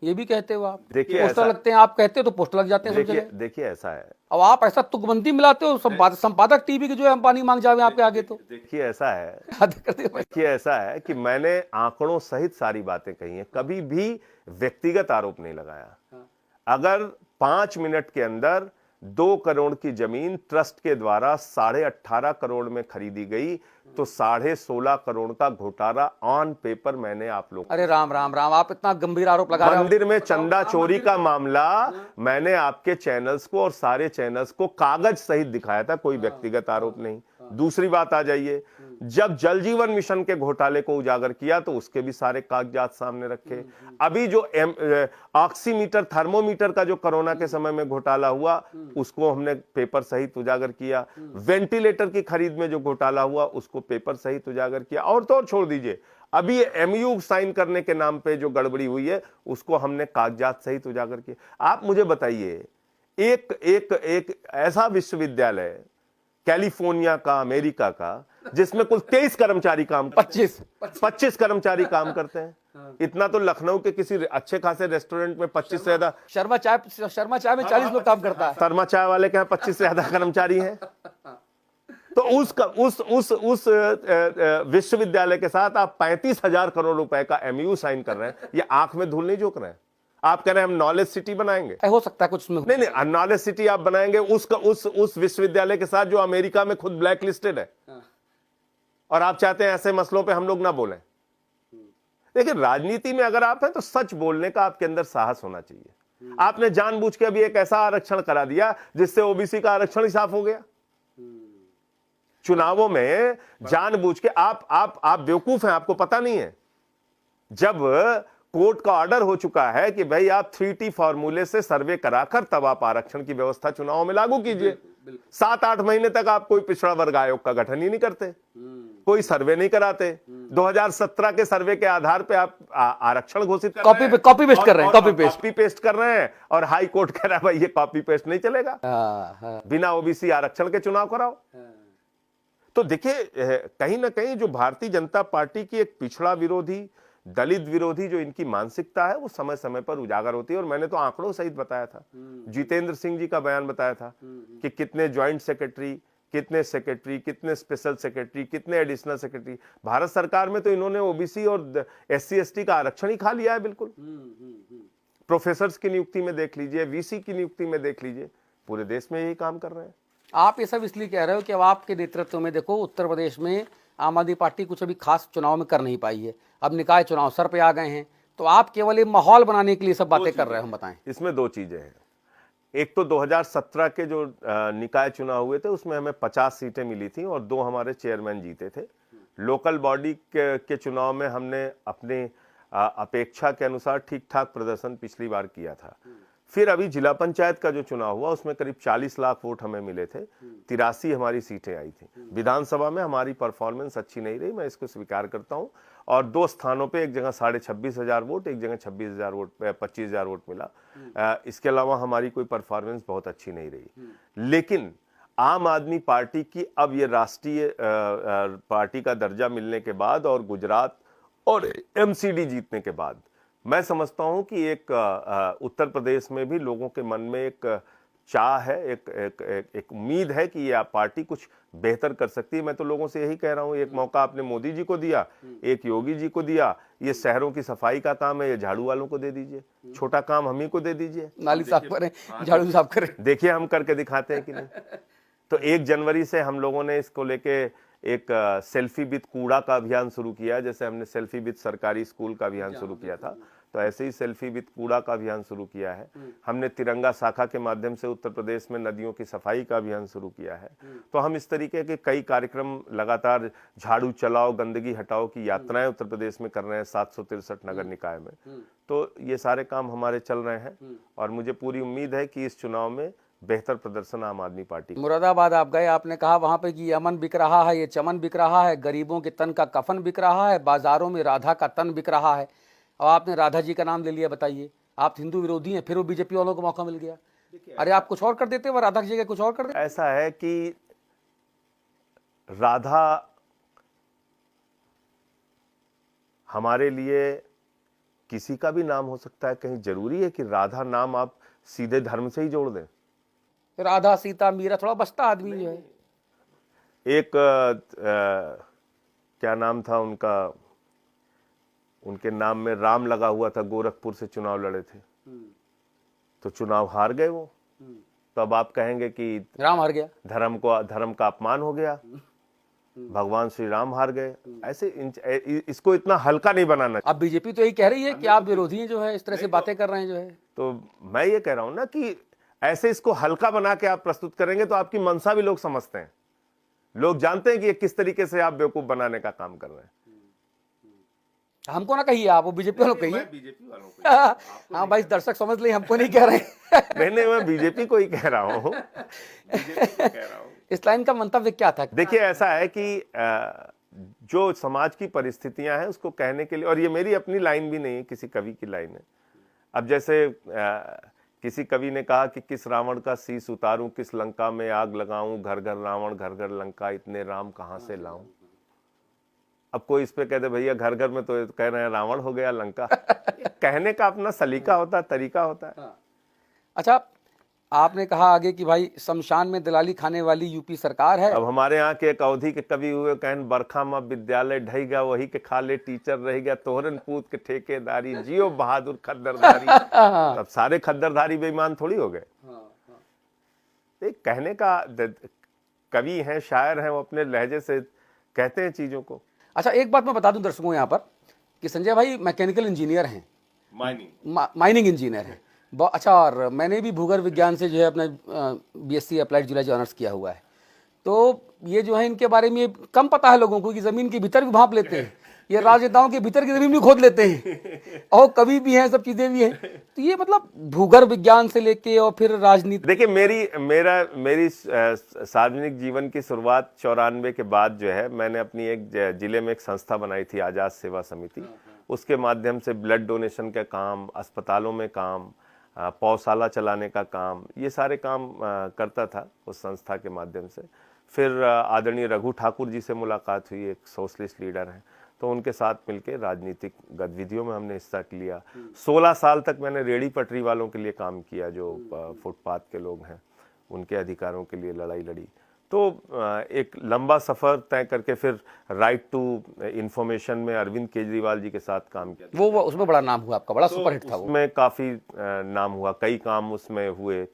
ये भी कहते हो आप। देखिए पोस्टर लगते हैं, आप कहते हो तो पोस्टर लग जाते हैं। देखिए ऐसा है, अब आप ऐसा तुकबंदी मिलाते हो, संपादक टीवी के जो है हम पानी मांग जावे आपके आगे। तो देखिए ऐसा है कि मैंने आंकड़ों सहित सारी बातें कही हैं, कभी भी व्यक्तिगत आरोप नहीं लगाया। अगर 5 मिनट के अंदर 2 करोड़ की जमीन ट्रस्ट के द्वारा 18.5 करोड़ में खरीदी गई, तो 16.5 करोड़ का घोटाला ऑन पेपर मैंने आप लोग। अरे राम राम राम, आप इतना गंभीर आरोप लगा रहे हो। मंदिर में चंदा चोरी का मामला मैंने आपके चैनल्स को और सारे चैनल्स को कागज सहित दिखाया था, कोई व्यक्तिगत आरोप नहीं। दूसरी बात आ जाइए, जब जल जीवन मिशन के घोटाले को उजागर किया तो उसके भी सारे कागजात सामने रखे। अभी जो ऑक्सीमीटर, थर्मोमीटर का जो कोरोना के समय में घोटाला हुआ, उसको हमने पेपर सहित उजागर किया। वेंटिलेटर की खरीद में जो घोटाला हुआ, उसको पेपर सहित उजागर किया। और तो और छोड़ दीजिए, अभी एमयू साइन करने के नाम पे जो गड़बड़ी हुई है उसको हमने कागजात सहित उजागर किया। आप मुझे बताइए, एक एक एक ऐसा विश्वविद्यालय कैलिफोर्निया का, अमेरिका का, जिसमें कुल 23 कर्मचारी काम 25 कर्मचारी काम करते हैं। इतना तो लखनऊ के किसी अच्छे खासे रेस्टोरेंट में 25 से ज्यादा, शर्मा चाय में 40 लोग काम करता है। शर्मा चाय वाले के यहाँ 25 से ज्यादा कर्मचारी हैं। तो उस विश्वविद्यालय के साथ आप 35,000 करोड़ रुपए का एमयू साइन कर रहे हैं। ये आंख में धूल नहीं झोंक रहे हैं। आप कह रहे हैं हम नॉलेज सिटी बनाएंगे, हो सकता है कुछ में। नहीं, नॉलेज सिटी आप बनाएंगे उस विश्वविद्यालय के साथ जो अमेरिका में खुद ब्लैक लिस्टेड है, और आप चाहते हैं ऐसे मसलों पे हम लोग ना बोलें। देखिए, राजनीति में अगर आप हैं तो सच बोलने का आपके अंदर साहस होना चाहिए। आपने जानबूझ के अभी एक ऐसा आरक्षण करा दिया जिससे ओबीसी का आरक्षण ही साफ हो गया। चुनावों में जानबूझ के आप बेवकूफ हैं, आपको पता नहीं है। जब कोर्ट का ऑर्डर हो चुका है कि भाई आप 3T फॉर्मूले से सर्वे कराकर तब आप आरक्षण की व्यवस्था चुनाव में लागू कीजिए। 7-8 महीने तक आप कोई पिछड़ा वर्ग आयोग का गठन ही नहीं करते, कोई सर्वे नहीं कराते। 2017 के सर्वे के आधार पे आप आरक्षण घोषित कर रहे हैं, कॉपी पेस्ट कर रहे हैं, कॉपी पेस्ट कर रहे हैं, और हाई कोर्ट कह रहा है भाई ये कॉपी पेस्ट नहीं चलेगा, बिना ओबीसी आरक्षण के चुनाव कराओ। तो देखिए, कहीं ना कहीं जो भारतीय जनता पार्टी की एक पिछड़ा विरोधी, दलित विरोधी जो इनकी मानसिकता है वो समय समय पर उजागर होती है। और मैंने तो आंकड़ों सहित बताया था, जितेंद्र सिंह जी का बयान बताया था कि कितने ज्वाइंट सेक्रेटरी, कितने सेक्रेटरी, कितने स्पेशल सेक्रेटरी, कितने एडिशनल सेक्रेटरी। भारत सरकार में तो इन्होंने ओबीसी और SC/ST का आरक्षण ही खा लिया है बिल्कुल। प्रोफेसर्स की नियुक्ति में देख लीजिए, VC की नियुक्ति में देख लीजिए, पूरे देश में यही काम कर रहे हैं। आप ये सब इसलिए कह रहे हो कि अब आपके नेतृत्व में देखो उत्तर प्रदेश में आम आदमी पार्टी कुछ अभी खास चुनाव में कर नहीं पाई है। अब निकाय चुनाव सर पे आ गए हैं, तो आप केवल ये माहौल बनाने के लिए सब बातें कर रहे हो। हम बताएं, इसमें 2 चीजें हैं। एक तो 2017 के जो निकाय चुनाव हुए थे उसमें हमें 50 सीटें मिली थी और 2 हमारे चेयरमैन जीते थे। लोकल बॉडी के चुनाव में हमने अपने अपेक्षा के अनुसार ठीक ठाक प्रदर्शन पिछली बार किया था। फिर अभी जिला पंचायत का जो चुनाव हुआ उसमें करीब 40 लाख वोट हमें मिले थे, 83 हमारी सीटें आई थी। विधानसभा में हमारी परफॉर्मेंस अच्छी नहीं रही, मैं इसको स्वीकार करता हूं। और 2 स्थानों पे, एक जगह 26,500 वोट, एक जगह 26,000 वोट, 25,000 वोट मिला। इसके अलावा हमारी कोई परफॉर्मेंस बहुत अच्छी नहीं रही। लेकिन आम आदमी पार्टी की अब ये राष्ट्रीय पार्टी का दर्जा मिलने के बाद और गुजरात और MCD जीतने के बाद मैं समझता हूं कि एक उत्तर प्रदेश में भी लोगों के मन में एक चाह है, एक उम्मीद है कि ये पार्टी कुछ बेहतर कर सकती है। मैं तो लोगों से यही कह रहा हूं, एक मौका आपने मोदी जी को दिया, एक योगी जी को दिया, ये शहरों की सफाई का काम है, ये झाड़ू वालों को दे दीजिए, छोटा काम हम ही को दे दीजिए, नाली साफ करें, झाड़ू साफ करें। देखिए हम करके दिखाते हैं कि नहीं। तो 1 जनवरी से हम लोगों ने इसको लेके एक सेल्फी विद कूड़ा का अभियान शुरू किया, जैसे हमने सेल्फी विद सरकारी स्कूल का अभियान शुरू किया था, तो ऐसे ही सेल्फी विद कूड़ा का अभियान शुरू किया है। हमने तिरंगा शाखा के माध्यम से उत्तर प्रदेश में नदियों की सफाई का अभियान शुरू किया है। तो हम इस तरीके के कई कार्यक्रम लगातार, झाड़ू चलाओ गंदगी हटाओ की यात्राएं उत्तर प्रदेश में कर रहे हैं 763 नगर निकाय में। तो ये सारे काम हमारे चल रहे हैं और मुझे पूरी उम्मीद है कि इस चुनाव में बेहतर प्रदर्शन आम आदमी पार्टी। मुरादाबाद आप गए, आपने कहा वहां पे कि अमन बिक रहा है, ये चमन बिक रहा है, गरीबों के तन का कफन बिक रहा है, बाजारों में राधा का तन बिक रहा है। और आपने राधा जी का नाम ले लिया। बताइए, आप हिंदू विरोधी हैं, फिर वो बीजेपी वालों को मौका मिल गया। अरे आप कुछ और कर देते, वो राधा की जगह कुछ और कर देते। ऐसा है कि राधा हमारे लिए किसी का भी नाम हो सकता है। कहीं जरूरी है कि राधा नाम आप सीधे धर्म से ही जोड़ दें? राधा, सीता, मीरा, थोड़ा बसता आदमी जो है। एक क्या नाम था उनका, उनके नाम में राम लगा हुआ था, गोरखपुर से चुनाव लड़े थे, तो चुनाव हार गए वो। तो अब आप कहेंगे कि राम हार गया, धर्म का अपमान हो गया, भगवान श्री राम हार गए। ऐसे इसको इतना हल्का नहीं बनाना। अब बीजेपी तो यही कह रही है कि आप विरोधी जो है, इस तरह से बातें कर रहे हैं जो है। तो मैं ये कह रहा हूं ना कि ऐसे इसको हल्का बना के आप प्रस्तुत करेंगे तो आपकी मंशा भी लोग समझते हैं। लोग जानते हैं कि ये किस तरीके से आप बेवकूफ बनाने का काम कर रहे हैं। हमको ना कहिए, आप वो बीजेपी वालों कहिए। बीजेपी वालों को। हाँ भाई, दर्शक समझ लिए, हमको नहीं कह रहे। नहीं, मैं बीजेपी को ही कह रहा हूँ। इस लाइन का मंतव्य क्या था? देखिए, ऐसा है कि जो समाज की परिस्थितियां हैं उसको कहने के लिए, और ये मेरी अपनी लाइन भी नहीं है, किसी कवि की लाइन है। अब जैसे किसी कवि ने कहा कि किस रावण का शीश उतारूं, किस लंका में आग लगाऊं, घर घर रावण घर घर लंका, इतने राम कहां से लाऊं। अब कोई इस पे कहते भैया घर घर में तो कह रहे हैं रावण हो गया लंका। कहने का अपना सलीका होता है, तरीका होता है। अच्छा, आपने कहा आगे कि भाई शमशान में दलाली खाने वाली यूपी सरकार है। अब हमारे यहाँ के एक अवधि के कवि हुए, कहन बरखा में विद्यालय ढही गया, वही के खाले टीचर रह गया, तोहरन पूत के ठेकेदारी, जियो बहादुर खद्दरधारी। अब सारे खद्दरधारी बेईमान थोड़ी हो गए। एक कहने का कवि हैं, शायर हैं, वो अपने लहजे से कहते हैं चीजों को। अच्छा, एक बात मैं बता दूं दर्शकों यहाँ पर कि संजय भाई मैकेनिकल इंजीनियर हैं, माइनिंग इंजीनियर हैं। अच्छा, और मैंने भी भूगर्भ विज्ञान से जो है अपना बीएससी अप्लाइड जियोलॉजी ऑनर्स किया हुआ है। तो ये जो है इनके बारे में कम पता है लोगों को कि जमीन के भीतर भी भांप लेते हैं, ये राजनेताओं के भीतर की जमीन भी खोद लेते हैं, और कवि भी हैं, सब चीजें भी हैं। तो ये मतलब भूगर्भ विज्ञान से लेके और फिर राजनीति। देखिए, मेरी सार्वजनिक जीवन की शुरुआत 94 के बाद जो है, मैंने अपनी एक जिले में एक संस्था बनाई थी, आजाद सेवा समिति। उसके माध्यम से ब्लड डोनेशन का काम, अस्पतालों में काम, पौशाला चलाने का काम, ये सारे काम करता था उस संस्था के माध्यम से। फिर आदरणीय रघु ठाकुर जी से मुलाकात हुई, एक सोशलिस्ट लीडर हैं, तो उनके साथ मिलकर राजनीतिक गतिविधियों में हमने हिस्सा लिया। 16 साल तक मैंने रेड़ी पटरी वालों के लिए काम किया, जो फुटपाथ के लोग हैं, उनके अधिकारों के लिए लड़ाई लड़ी। तो एक लंबा सफर तय करके फिर राइट टू इंफॉर्मेशन में अरविंद केजरीवाल जी के साथ काम किया। वो उसमें बड़ा नाम हुआ आपका, बड़ा सुपरहिट था वो। उसमें काफी नाम हुआ, कई काम उसमें हुए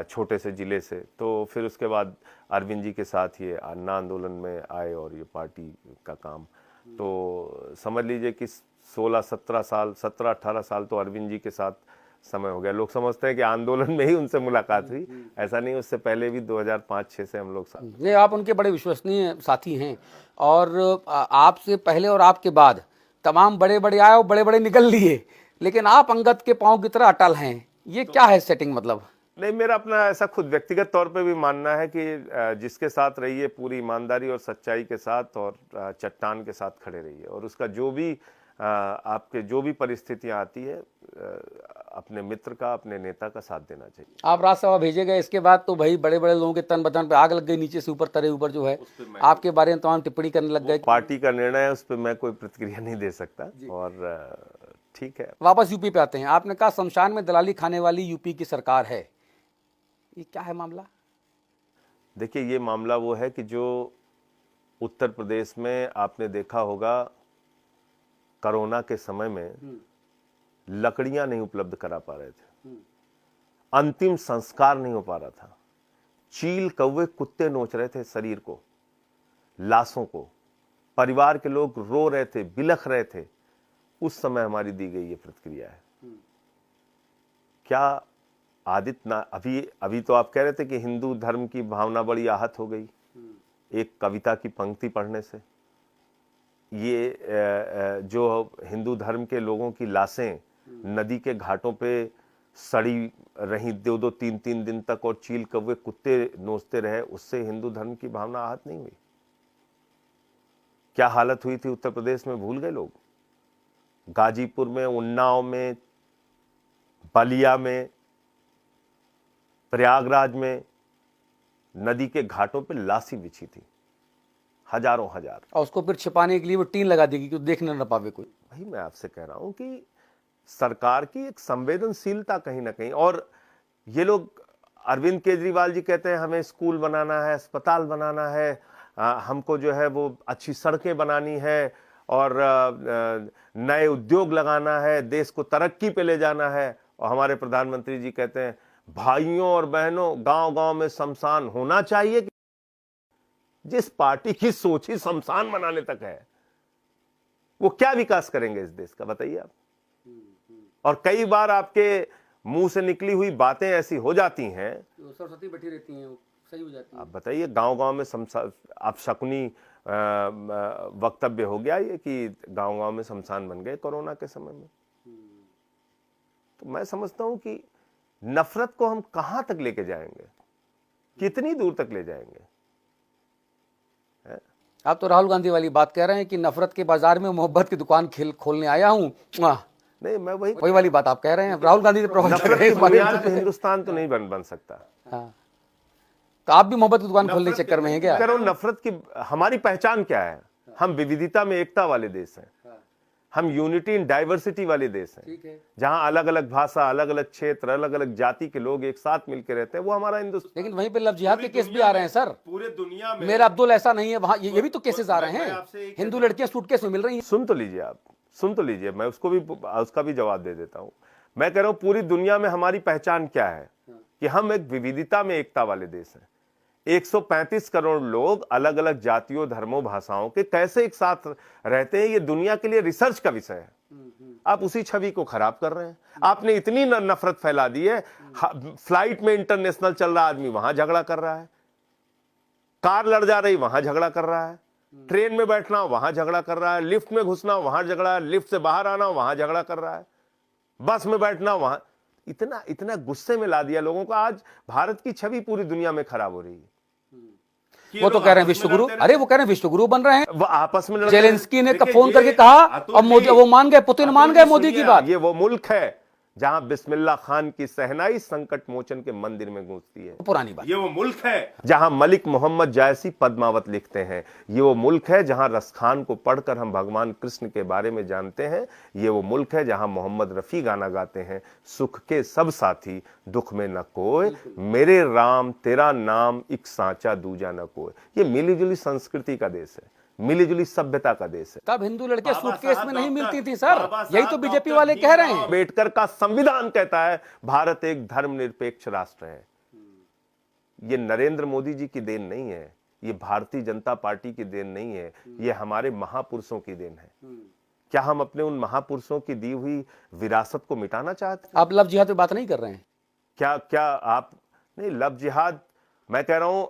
छोटे से जिले से। तो फिर उसके बाद अरविंद जी के साथ ये अन्ना आंदोलन में आए और ये पार्टी का काम। तो समझ लीजिए कि 17-18 साल तो अरविंद जी के साथ समय हो गया। लोग समझते हैं कि आंदोलन में ही उनसे मुलाकात हुई, ऐसा नहीं, उससे पहले भी 2005-06 से हम लोग साथ। नहीं, आप उनके बड़े विश्वसनीय साथी हैं, और आपसे पहले और आपके बाद तमाम बड़े बड़े आए और बड़े बड़े निकल लिए, लेकिन आप अंगद के पांव की तरह अटल हैं। ये क्या है सेटिंग मतलब? नहीं, मेरा अपना ऐसा खुद व्यक्तिगत तौर पे भी मानना है कि जिसके साथ रहिए पूरी ईमानदारी और सच्चाई के साथ, और चट्टान के साथ खड़े रहिए, और उसका जो भी आपके जो भी परिस्थितियां आती है, अपने मित्र का, अपने नेता का साथ देना चाहिए। आप राज्यसभा भेजे गए, इसके बाद तो भाई बड़े बड़े लोगों के तन बदन पे आग लग गई, नीचे से ऊपर तरे ऊपर जो है आपके बारे में तमाम टिप्पणी करने लग गए। पार्टी का निर्णय है, उस पर मैं कोई प्रतिक्रिया नहीं दे सकता, और ठीक है। वापस यूपी पे आते हैं। आपने कहा शमशान में दलाली खाने वाली यूपी की सरकार है, ये क्या है मामला? देखिए, ये मामला वो है कि जो उत्तर प्रदेश में आपने देखा होगा, कोरोना के समय में लकड़ियां नहीं उपलब्ध करा पा रहे थे, अंतिम संस्कार नहीं हो पा रहा था, चील कौवे कुत्ते नोच रहे थे शरीर को, लाशों को, परिवार के लोग रो रहे थे, बिलख रहे थे। उस समय हमारी दी गई ये प्रतिक्रिया है। क्या आदित्य ना, अभी तो आप कह रहे थे कि हिंदू धर्म की भावना बड़ी आहत हो गई एक कविता की पंक्ति पढ़ने से। ये जो हिंदू धर्म के लोगों की लाशें नदी के घाटों पे सड़ी रही 2-2, 3-3 दिन तक, और चील कौवे कुत्ते नोचते रहे, उससे हिंदू धर्म की भावना आहत नहीं हुई? क्या हालत हुई थी उत्तर प्रदेश में, भूल गए लोग? गाजीपुर में, उन्नाव में, बलिया में, प्रयागराज में नदी के घाटों पे लाशी बिछी थी, हजारों हजार, और उसको फिर छिपाने के लिए वो टीन लगा देगी कि देखने न पावे कोई। भाई मैं आपसे कह रहा हूं कि सरकार की एक संवेदनशीलता कहीं ना कहीं। और ये लोग, अरविंद केजरीवाल जी कहते हैं हमें स्कूल बनाना है, अस्पताल बनाना है, हमको जो है वो अच्छी सड़कें बनानी है, और नए उद्योग लगाना है, देश को तरक्की पे ले जाना है। और हमारे प्रधानमंत्री जी कहते हैं भाइयों और बहनों, गांव-गांव में शमशान होना चाहिए। जिस पार्टी की सोच ही शमशान बनाने तक है, वो क्या विकास करेंगे इस देश का, बताइए आप। और कई बार आपके मुंह से निकली हुई बातें ऐसी हो जाती हैं, सरस्वती बैठी रहती हैं, सही हो जाती है। आप बताइए, गांव-गांव में आप शकुनी वक्तव्य हो गया ये कि गांव-गांव में शमशान बन गए कोरोना के समय में। तो मैं समझता हूं कि नफरत को हम कहां तक लेके जाएंगे, कितनी दूर तक ले जाएंगे? आप तो राहुल गांधी वाली बात कह रहे हैं कि नफरत के बाजार में मोहब्बत की दुकान खोलने आया हूँ। नहीं, मैं वही वाली बात आप कह रहे हैं। राहुल गांधी नफरत की बुनियाद पे हिंदुस्तान तो नहीं बन सकता। हाँ। तो आप भी मोहब्बत की दुकान खोलने के चक्कर में हैं क्या? कह रहा हूं, नफरत की हमारी पहचान क्या है? हम विविधता में एकता वाले देश हैं। हम यूनिटी इन डाइवर्सिटी वाले देश हैं, जहां अलग अलग भाषा, अलग अलग क्षेत्र, अलग अलग जाति के लोग एक साथ मिलकर रहते हैं। वो हमारा हिंदुस्तान। लेकिन वहीं पे लव जिहाद के केस भी आ रहे हैं सर। पूरे दुनिया में मेरा अब्दुल ऐसा नहीं है, वहां ये भी तो केसेस आ रहे हैं। हिंदू लड़कियां सूटकेस में मिल रही हैं। सुन तो लीजिए, आप सुन तो लीजिए, मैं उसका भी जवाब दे देता हूं। मैं कह रहा हूं, पूरी दुनिया में हमारी पहचान क्या है कि हम एक विविधता में एकता वाले देश हैं। 135 करोड़ लोग अलग अलग जातियों, धर्मों, भाषाओं के कैसे एक साथ रहते हैं, ये दुनिया के लिए रिसर्च का विषय है। आप उसी छवि को खराब कर रहे हैं। आपने इतनी नफरत फैला दी है। फ्लाइट में इंटरनेशनल चल रहा आदमी वहां झगड़ा कर रहा है, कार लड़ जा रही वहां झगड़ा कर रहा है, ट्रेन में बैठना वहां झगड़ा कर रहा है, लिफ्ट में घुसना वहां झगड़ा, लिफ्ट से बाहर आना वहां झगड़ा कर रहा है, बस में बैठना वहां। इतना गुस्से में ला दिया लोगों को। आज भारत की छवि पूरी दुनिया में खराब हो रही है। वो तो कह रहे हैं विश्वगुरु। अरे वो कह रहे हैं विश्वगुरु बन रहे हैं। वो आपस में जेलेंस्की ने फोन करके कहा और मोदी, वो मान गए, पुतिन मान गए मोदी की बात। ये वो मुल्क है जहां बिस्मिल्लाह खान की सहनाई संकट मोचन के मंदिर में गूंजती है। पुरानी बात। ये वो मुल्क है जहां मलिक मोहम्मद जायसी पद्मावत लिखते हैं। ये वो मुल्क है जहां रसखान को पढ़कर हम भगवान कृष्ण के बारे में जानते हैं। ये वो मुल्क है जहां मोहम्मद रफी गाना गाते हैं, सुख के सब साथी दुख में न कोय, मेरे राम तेरा नाम एक सांचा दूजा न कोय। ये मिली जुली संस्कृति का देश है, मिली जुली सभ्यता का देश है। तब हिंदू लड़कियां सूटकेस में नहीं मिलती थी सर। यही तो बीजेपी वाले कह रहे हैं। अम्बेडकर का संविधान कहता है भारत एक धर्मनिरपेक्ष राष्ट्र है। ये नरेंद्र मोदी जी की देन नहीं है, ये भारतीय जनता पार्टी की देन नहीं है, ये हमारे महापुरुषों की देन है। क्या हम अपने उन महापुरुषों की दी हुई विरासत को मिटाना चाहते हैं? आप लव जिहाद पे बात नहीं कर रहे हैं क्या आप नहीं? लव जिहाद, मैं कह रहा हूं,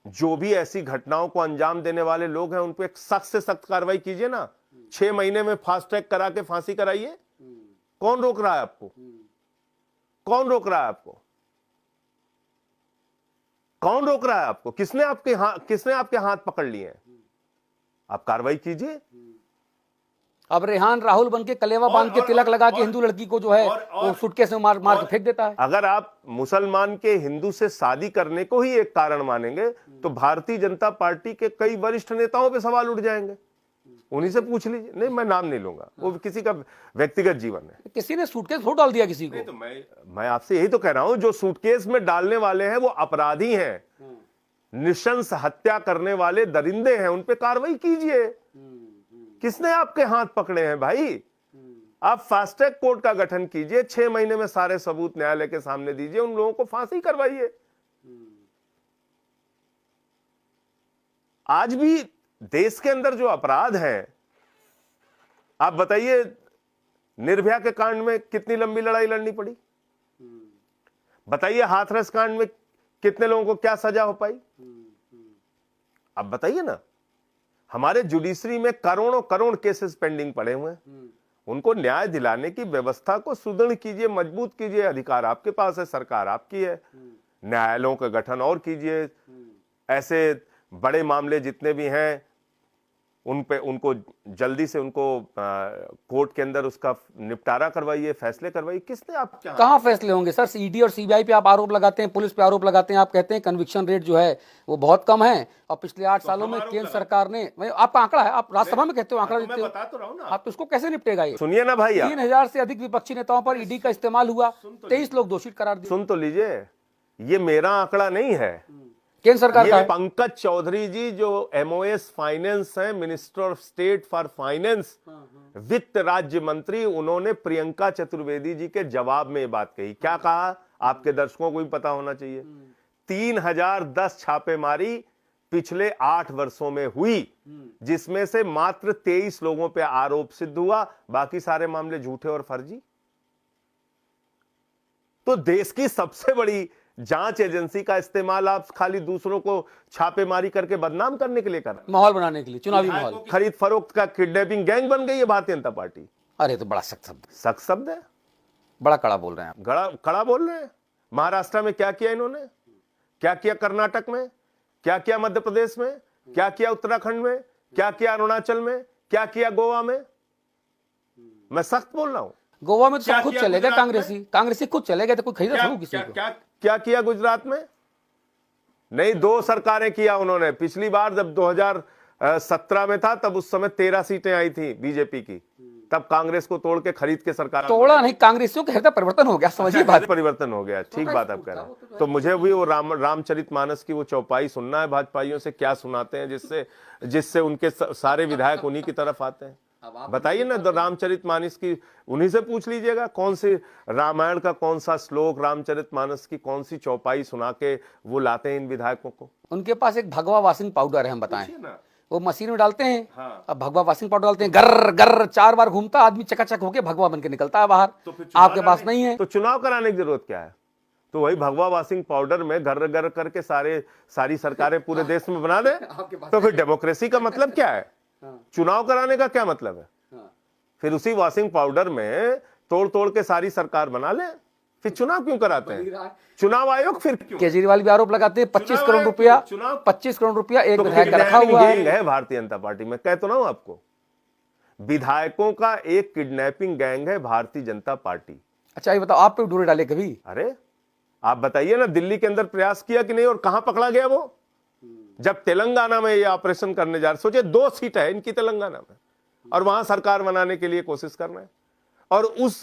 जो भी ऐसी घटनाओं को अंजाम देने वाले लोग हैं उन पर सख्त से सख्त कार्रवाई कीजिए ना। 6 महीने में फास्ट ट्रैक करा के फांसी कराइए। कौन रोक रहा है आपको? कौन रोक रहा है आपको? कौन रोक रहा है आपको? किसने आपके हाथ पकड़ लिए हैं? आप कार्रवाई कीजिए। अब रेहान राहुल बन के कलेवा बांध के तिलक लगा के हिंदू लड़की को जो है वो सूटकेस में मार के फेंक देता है। अगर आप मुसलमान के हिंदू से शादी करने को ही एक कारण मानेंगे तो भारतीय जनता पार्टी के कई वरिष्ठ नेताओं पे सवाल उठ जाएंगे। उन्हीं से पूछ लीजिए। नहीं, मैं नाम नहीं लूंगा, वो किसी का व्यक्तिगत जीवन है। किसी ने सूटकेस थोड़ा डाल दिया किसी को। तो मैं आपसे यही तो कह रहा हूं, जो सूटकेस में डालने वाले हैं वो अपराधी हैं, नृशंस हत्या करने वाले दरिंदे हैं। उन पे कार्रवाई कीजिए। किसने आपके हाथ पकड़े हैं भाई? आप फास्ट ट्रैक कोर्ट का गठन कीजिए, 6 महीने में सारे सबूत न्यायालय के सामने दीजिए, उन लोगों को फांसी करवाइए। आज भी देश के अंदर जो अपराध है, आप बताइए, निर्भया के कांड में कितनी लंबी लड़ाई लड़नी पड़ी? बताइए, हाथरस कांड में कितने लोगों को क्या सजा हो पाई? अब बताइए ना। हमारे जुडिशरी में करोड़ों करोड़ केसेस पेंडिंग पड़े हुए हैं। उनको न्याय दिलाने की व्यवस्था को सुदृढ़ कीजिए, मजबूत कीजिए। अधिकार आपके पास है, सरकार आपकी है। न्यायालयों का गठन और कीजिए। ऐसे बड़े मामले जितने भी हैं उनको जल्दी से उनको कोर्ट के अंदर उसका निपटारा करवाइए, फैसले करवाइए। किसने आप कहां फैसले होंगे सर? ईडी और सीबीआई पे आप आरोप लगाते हैं, पुलिस पे आरोप लगाते हैं, आप कहते हैं कन्विक्शन रेट जो है वो बहुत कम है। और पिछले 8 सालों में केंद्र सरकार ने, आपका आंकड़ा है, आप राज्यसभा में कहते हो, आंकड़ा देते हो, बता तो रहा हूं ना। आप इसको कैसे निपटेगा? ये सुनिए ना भाई, 3000 से अधिक विपक्षी नेताओं पर ईडी का इस्तेमाल हुआ, 23 लोग दोषी करार दिए। सुन तो लीजिए, ये मेरा आंकड़ा नहीं है, केंद्र सरकार का। पंकज चौधरी जी जो MOS फाइनेंस हैं, minister of state for finance, वित्त राज्य मंत्री, उन्होंने प्रियंका चतुर्वेदी जी के जवाब में ये बात कही। क्या कहा? आपके दर्शकों को भी पता होना चाहिए। 3010 छापेमारी पिछले 8 वर्षों में हुई, जिसमें से मात्र 23 लोगों पे आरोप सिद्ध हुआ, बाकी सारे मामले झूठे और फर्जी। तो देश की सबसे बड़ी जांच एजेंसी का इस्तेमाल आप खाली दूसरों को छापेमारी करके बदनाम करने के लिए कर रहे हैं, माहौल बनाने के लिए, चुनावी माहौल। खरीद फरोख्त का किडनैपिंग गैंग बन गई है भारतीय जनता पार्टी। अरे तो बड़ा सख्त शब्द, सख्त शब्द है, बड़ा कड़ा बोल रहे हैं आप। कड़ा बोल रहे हैं। महाराष्ट्र में क्या किया इन्होंने, क्या किया कर्नाटक में, क्या किया मध्य प्रदेश में, क्या किया उत्तराखंड में, क्या किया अरुणाचल में, क्या किया गोवा में? मैं सख्त बोल रहा हूं। गोवा में तो क्या सब खुद किया चले गए, गुजरात में? कांग्रेसी खुद चले गए, तो कोई खरीदा थोड़ी किसी क्या, को। क्या, क्या किया गुजरात में? नहीं, 2 सरकारें किया उन्होंने। पिछली बार जब 2017 में था, तब उस समय 13 सीटें आई थी बीजेपी की, तब कांग्रेस को तोड़ के खरीद के सरकार तोड़ा नहीं, कांग्रेसियों के हृदय परिवर्तन हो गया, समझिए बात। परिवर्तन हो गया, ठीक बात आप कह रहे हैं। तो मुझे भी वो रामचरितमानस की वो चौपाई सुनना है भाजपाइयों से, क्या सुनाते हैं जिससे उनके सारे विधायक उन्हीं की तरफ आते हैं। बताइए ना, रामचरितमानस की उन्हीं से पूछ लीजिएगा, कौन सी रामायण का कौन सा श्लोक, रामचरितमानस की कौन सी चौपाई सुना के वो लाते हैं इन विधायकों को। उनके पास एक भगवा वाशिंग पाउडर है, हम बताएं, वो मशीन में डालते हैं। हाँ। अब भगवा वाशिंग पाउडर डालते हैं, गर्र गर्र 4 बार घूमता, आदमी चकाचक होके भगवा बन के निकलता है बाहर। तो आपके पास नहीं है, तो चुनाव कराने की जरूरत क्या है? तो वही भगवा वाशिंग पाउडर में गर्र गर्र करके सारी सरकारें पूरे देश में बना दे, तो फिर डेमोक्रेसी का मतलब क्या है? चुनाव कराने का क्या मतलब है? फिर उसी वॉशिंग पाउडर में तोड़ तोड़ के सारी सरकार बना ले, फिर चुनाव क्यों कराते हैं? चुनाव आयोग फिर क्यों? केजरीवाल भी आरोप लगाते हैं 25 करोड़ रुपया, 25 करोड़ रुपया एक विधायक का रखा हुआ है भारतीय जनता पार्टी में। कहता ना हूं आपको, विधायकों का एक किडनैपिंग गैंग है भारतीय जनता पार्टी। अच्छा ये बताओ, आप पे डोरे डाले कभी? अरे आप बताइए ना, दिल्ली के अंदर प्रयास किया कि नहीं, और कहां पकड़ा गया वो? जब तेलंगाना में ये ऑपरेशन करने जा रहे, सोचिए 2 सीट है इनकी तेलंगाना में, और वहां सरकार बनाने के लिए कोशिश कर रहे हैं, और उस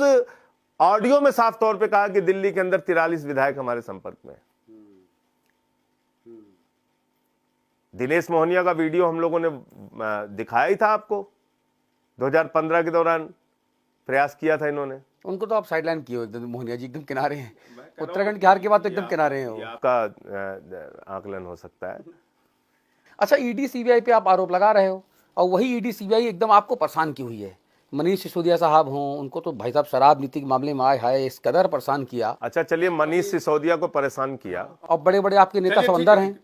ऑडियो में साफ तौर पे कहा कि दिल्ली के अंदर 43 विधायक हमारे संपर्क में है। दिनेश मोहनिया का वीडियो हम लोगों ने दिखाया ही था आपको, 2015 के दौरान प्रयास किया था इन्होंने। उनको तो आप साइडलाइन किए हो एकदम, मोहनिया जी एकदम किनारे हैं, उत्तराखंड की हार के बाद तो एकदम किनारे हैं वो। आपका आकलन हो सकता है। अच्छा, ईडी सीबीआई पे आप आरोप लगा रहे हो, और वही ईडी सीबीआई एकदम आपको परेशान की हुई है। मनीष सिसोदिया साहब हों, उनको तो भाई साहब शराब नीति के मामले में आए हाय इस कदर परेशान किया। अच्छा चलिए, मनीष सिसोदिया को परेशान किया, और बड़े बड़े आपके नेता सब अंदर हैं,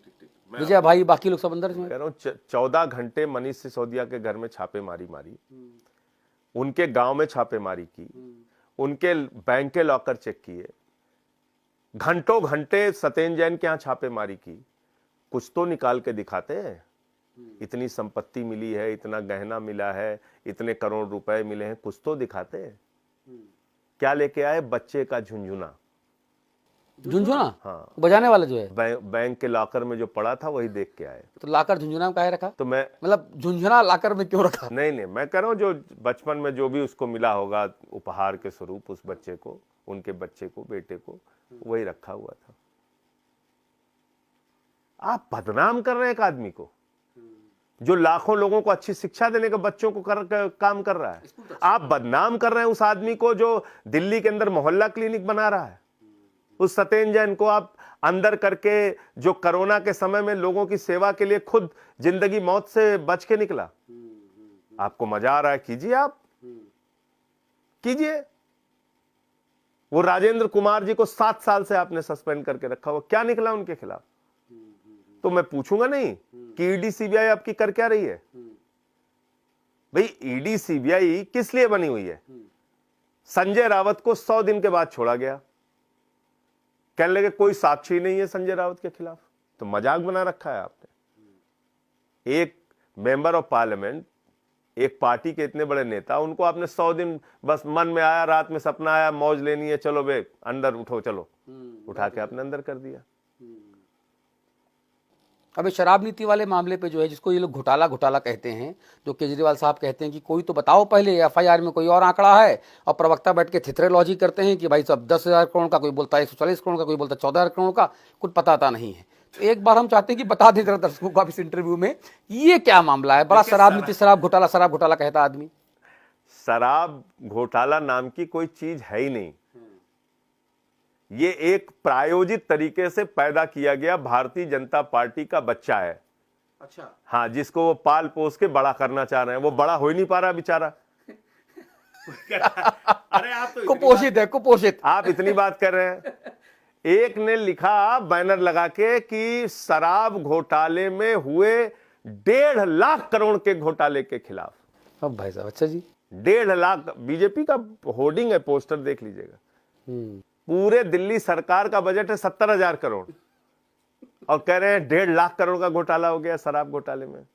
विजय भाई बाकी लोग सब अंदर हैं। कह रहा हूं 14 घंटे मनीष सिसोदिया के घर में छापेमारी मारी, उनके गांव में छापेमारी की, उनके बैंक के लॉकर चेक किए, घंटों घंटे सत्येंद्र जैन के यहां छापेमारी की। कुछ तो निकाल के दिखाते हैं, इतनी संपत्ति मिली है, इतना गहना मिला है, इतने करोड़ रुपए मिले हैं, कुछ तो दिखाते हैं। क्या लेके आए? बच्चे का झुंझुना। झुंझुना? हाँ, बजाने वाला जो है, बैंक के लॉकर में जो पड़ा था वही देख के आए। तो लाकर झुंझुना में काहे रखा? तो मैं मतलब झुंझुना लाकर में क्यों रखा? नहीं, मैं कह रहा हूं जो बचपन में जो भी उसको मिला होगा उपहार के स्वरूप, उस बच्चे को, उनके बच्चे को, बेटे को, वही रखा हुआ था। आप बदनाम कर रहे हैं एक आदमी को जो लाखों लोगों को अच्छी शिक्षा देने का बच्चों को काम कर रहा है। आप बदनाम कर रहे हैं उस आदमी को जो दिल्ली के अंदर मोहल्ला क्लिनिक बना रहा है। उस सत्येंद्र जैन को आप अंदर करके, जो कोरोना के समय में लोगों की सेवा के लिए खुद जिंदगी मौत से बच के निकला। आपको मजा आ रहा है, कीजिए, आप कीजिए। वो राजेंद्र कुमार जी को 7 साल से आपने सस्पेंड करके रखा हुआ, क्या निकला उनके खिलाफ? तो मैं पूछूंगा नहीं कि ईडी सीबीआई आपकी कर क्या रही है? भाई ईडी सीबीआई किस लिए बनी हुई है? संजय रावत को 100 दिन के बाद छोड़ा गया, कहने लगे कोई साक्षी नहीं है संजय रावत के खिलाफ। तो मजाक बना रखा है आपने। एक मेंबर ऑफ पार्लियामेंट, एक पार्टी के इतने बड़े नेता, उनको आपने 100 दिन बस मन में आया, रात में सपना आया, मौज लेनी है, चलो बे अंदर उठो, चलो, उठा के आपने अंदर कर दिया। अभी शराब नीति वाले मामले पे जो है, जिसको ये लोग घोटाला कहते हैं, जो केजरीवाल साहब कहते हैं कि कोई तो बताओ पहले, एफआईआर में कोई और आंकड़ा है, और प्रवक्ता बैठ के थिथरेलॉजी करते हैं कि भाई सब 10,000 करोड़ का, कोई बोलता है 140 करोड़ का, कोई बोलता है 14,000 करोड़ का, कुछ पता नहीं है। तो एक बार हम चाहते हैं कि बता दें दर्शकों को इस इंटरव्यू में, ये क्या मामला है? बड़ा शराब नीति, शराब घोटाला कहता आदमी। शराब घोटाला नाम की कोई चीज है ही नहीं। ये एक प्रायोजित तरीके से पैदा किया गया भारतीय जनता पार्टी का बच्चा है। अच्छा। हाँ, जिसको वो पाल पोस के बड़ा करना चाह रहे हैं। वो बड़ा हो ही नहीं पा रहा बेचारा। अरे आप तो कुपोषित है, कुपोषित। आप इतनी बात कर रहे हैं। एक ने लिखा बैनर लगा के कि शराब घोटाले में हुए 1.5 लाख करोड़ के घोटाले के खिलाफ। अब भाई साहब, अच्छा जी, 1.5 लाख, बीजेपी का होर्डिंग है, पोस्टर देख लीजिएगा। पूरे दिल्ली सरकार का बजट है 70,000 करोड़, और कह रहे हैं 1.5 लाख करोड़ का घोटाला हो गया शराब घोटाले में।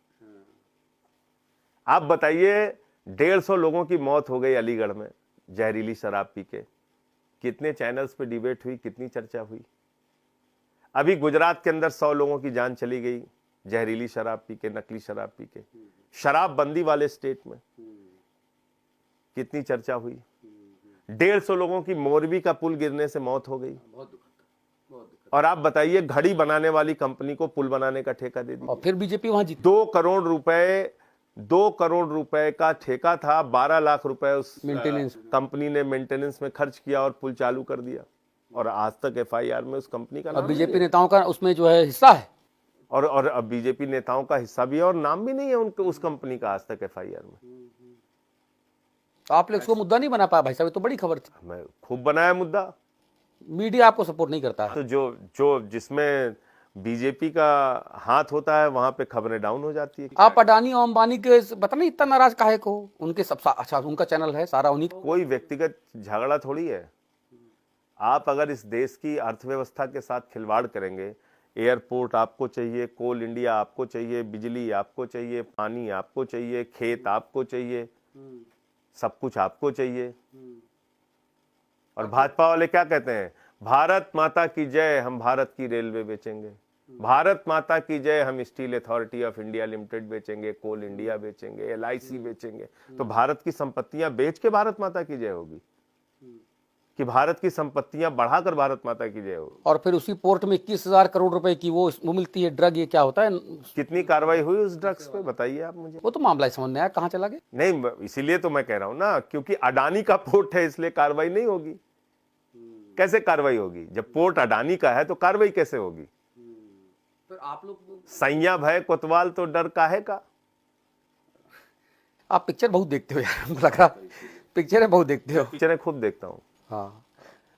आप बताइए 150 लोगों की मौत हो गई अलीगढ़ में जहरीली शराब पी के। कितने चैनल्स पे डिबेट हुई, कितनी चर्चा हुई। अभी गुजरात के अंदर 100 लोगों की जान चली गई जहरीली शराब पी के, नकली शराब पी के। शराब बंदी वाले स्टेट में कितनी चर्चा हुई। 150 लोगों की मोरबी का पुल गिरने से मौत हो गई। और आप बताइए घड़ी बनाने वाली कंपनी को पुल बनाने का ठेका दे दिया। और फिर बीजेपी वहां जीती। 2 करोड़ रुपए का ठेका था, 12 लाख रुपए उस मेंटेनेंस कंपनी ने मेंटेनेंस में खर्च किया और पुल चालू कर दिया। और आज तक एफआईआर में उस कंपनी का और नाम बीजेपी नेताओं का उसमें जो है हिस्सा है। और अब बीजेपी नेताओं का हिस्सा भी है और नाम भी नहीं है उनके उस कंपनी का आज तक एफआईआर में। तो आप लोग इसको मुद्दा नहीं बना पाया भाई साहब, ये तो बड़ी खबर थी। मैं खूब बनाया मुद्दा। मीडिया आपको सपोर्ट नहीं करता है। तो जो जिसमें बीजेपी का हाथ होता है वहां पे खबरें डाउन हो जाती है। आप अडानी और अंबानी के पता नहीं इतना नाराज काहे को। उनके सब अच्छा उनका चैनल है सारा उन्हीं। कोई व्यक्तिगत झगड़ा थोड़ी है। आप अगर इस देश की अर्थव्यवस्था के साथ खिलवाड़ करेंगे, एयरपोर्ट आपको चाहिए, कोल इंडिया आपको चाहिए, बिजली आपको चाहिए, पानी आपको चाहिए, खेत आपको चाहिए, सब कुछ आपको चाहिए। और भाजपा वाले क्या कहते हैं? भारत माता की जय, हम भारत की रेलवे बेचेंगे। भारत माता की जय, हम steel authority of India limited बेचेंगे, कोल इंडिया बेचेंगे, एलआईसी बेचेंगे। तो भारत की संपत्तियां बेच के भारत माता की जय होगी कि भारत की संपत्तियां बढ़ाकर भारत माता की जय होगी? और फिर उसी पोर्ट में 21,000 करोड़ रुपए की वो मिलती है ड्रग। ये क्या होता है? कितनी कार्रवाई हुई उस ड्रग्स पे बताइए आप मुझे। वो तो मामला समझ में आया, कहाँ चला गया। नहीं, इसीलिए तो मैं कह रहा हूं ना, क्योंकि अडानी का पोर्ट है इसलिए कार्रवाई नहीं होगी। कैसे कार्रवाई होगी? जब पोर्ट अडानी का है तो कार्रवाई कैसे होगी? फिर आप लोग सैया भय कोतवाल तो डर काहे का। आप पिक्चर बहुत देखते हो यार, हमको लग रहा पिक्चरें बहुत देखते हो। पिक्चरें खूब देखता हूँ। हाँ,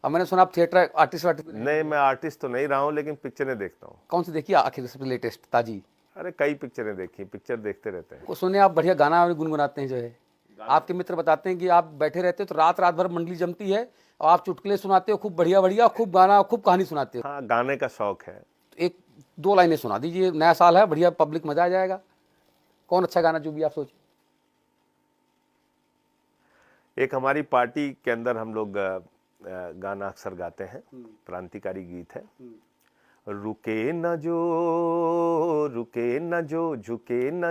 अब मैंने सुना आप थिएटर आर्टिस्ट नहीं, मैं आर्टिस्ट तो नहीं रहा हूँ लेकिन पिक्चरें देखता हूँ। कौन सी देखी आखिर सबसे लेटेस्ट ताजी? अरे कई पिक्चरें देखी, पिक्चर देखते रहते हैं। को सुने आप बढ़िया गाना गुनगुनाते हैं जो है। आपके मित्र बताते हैं कि आप बैठे रहते हो तो रात रात भर मंडली जमती है और आप चुटकुले सुनाते हो खूब बढ़िया बढ़िया, खूब गाना खूब कहानी सुनाते हो। हाँ, गाने का शौक है। तो 1-2 लाइनें सुना दीजिए, नया साल है, बढ़िया पब्लिक मजा आ जाएगा। कौन अच्छा गाना जो भी आप सोचिए। एक हमारी पार्टी के अंदर हम लोग गाना अक्सर गाते हैं, क्रांतिकारी गीत है। रुके न जो, झुके न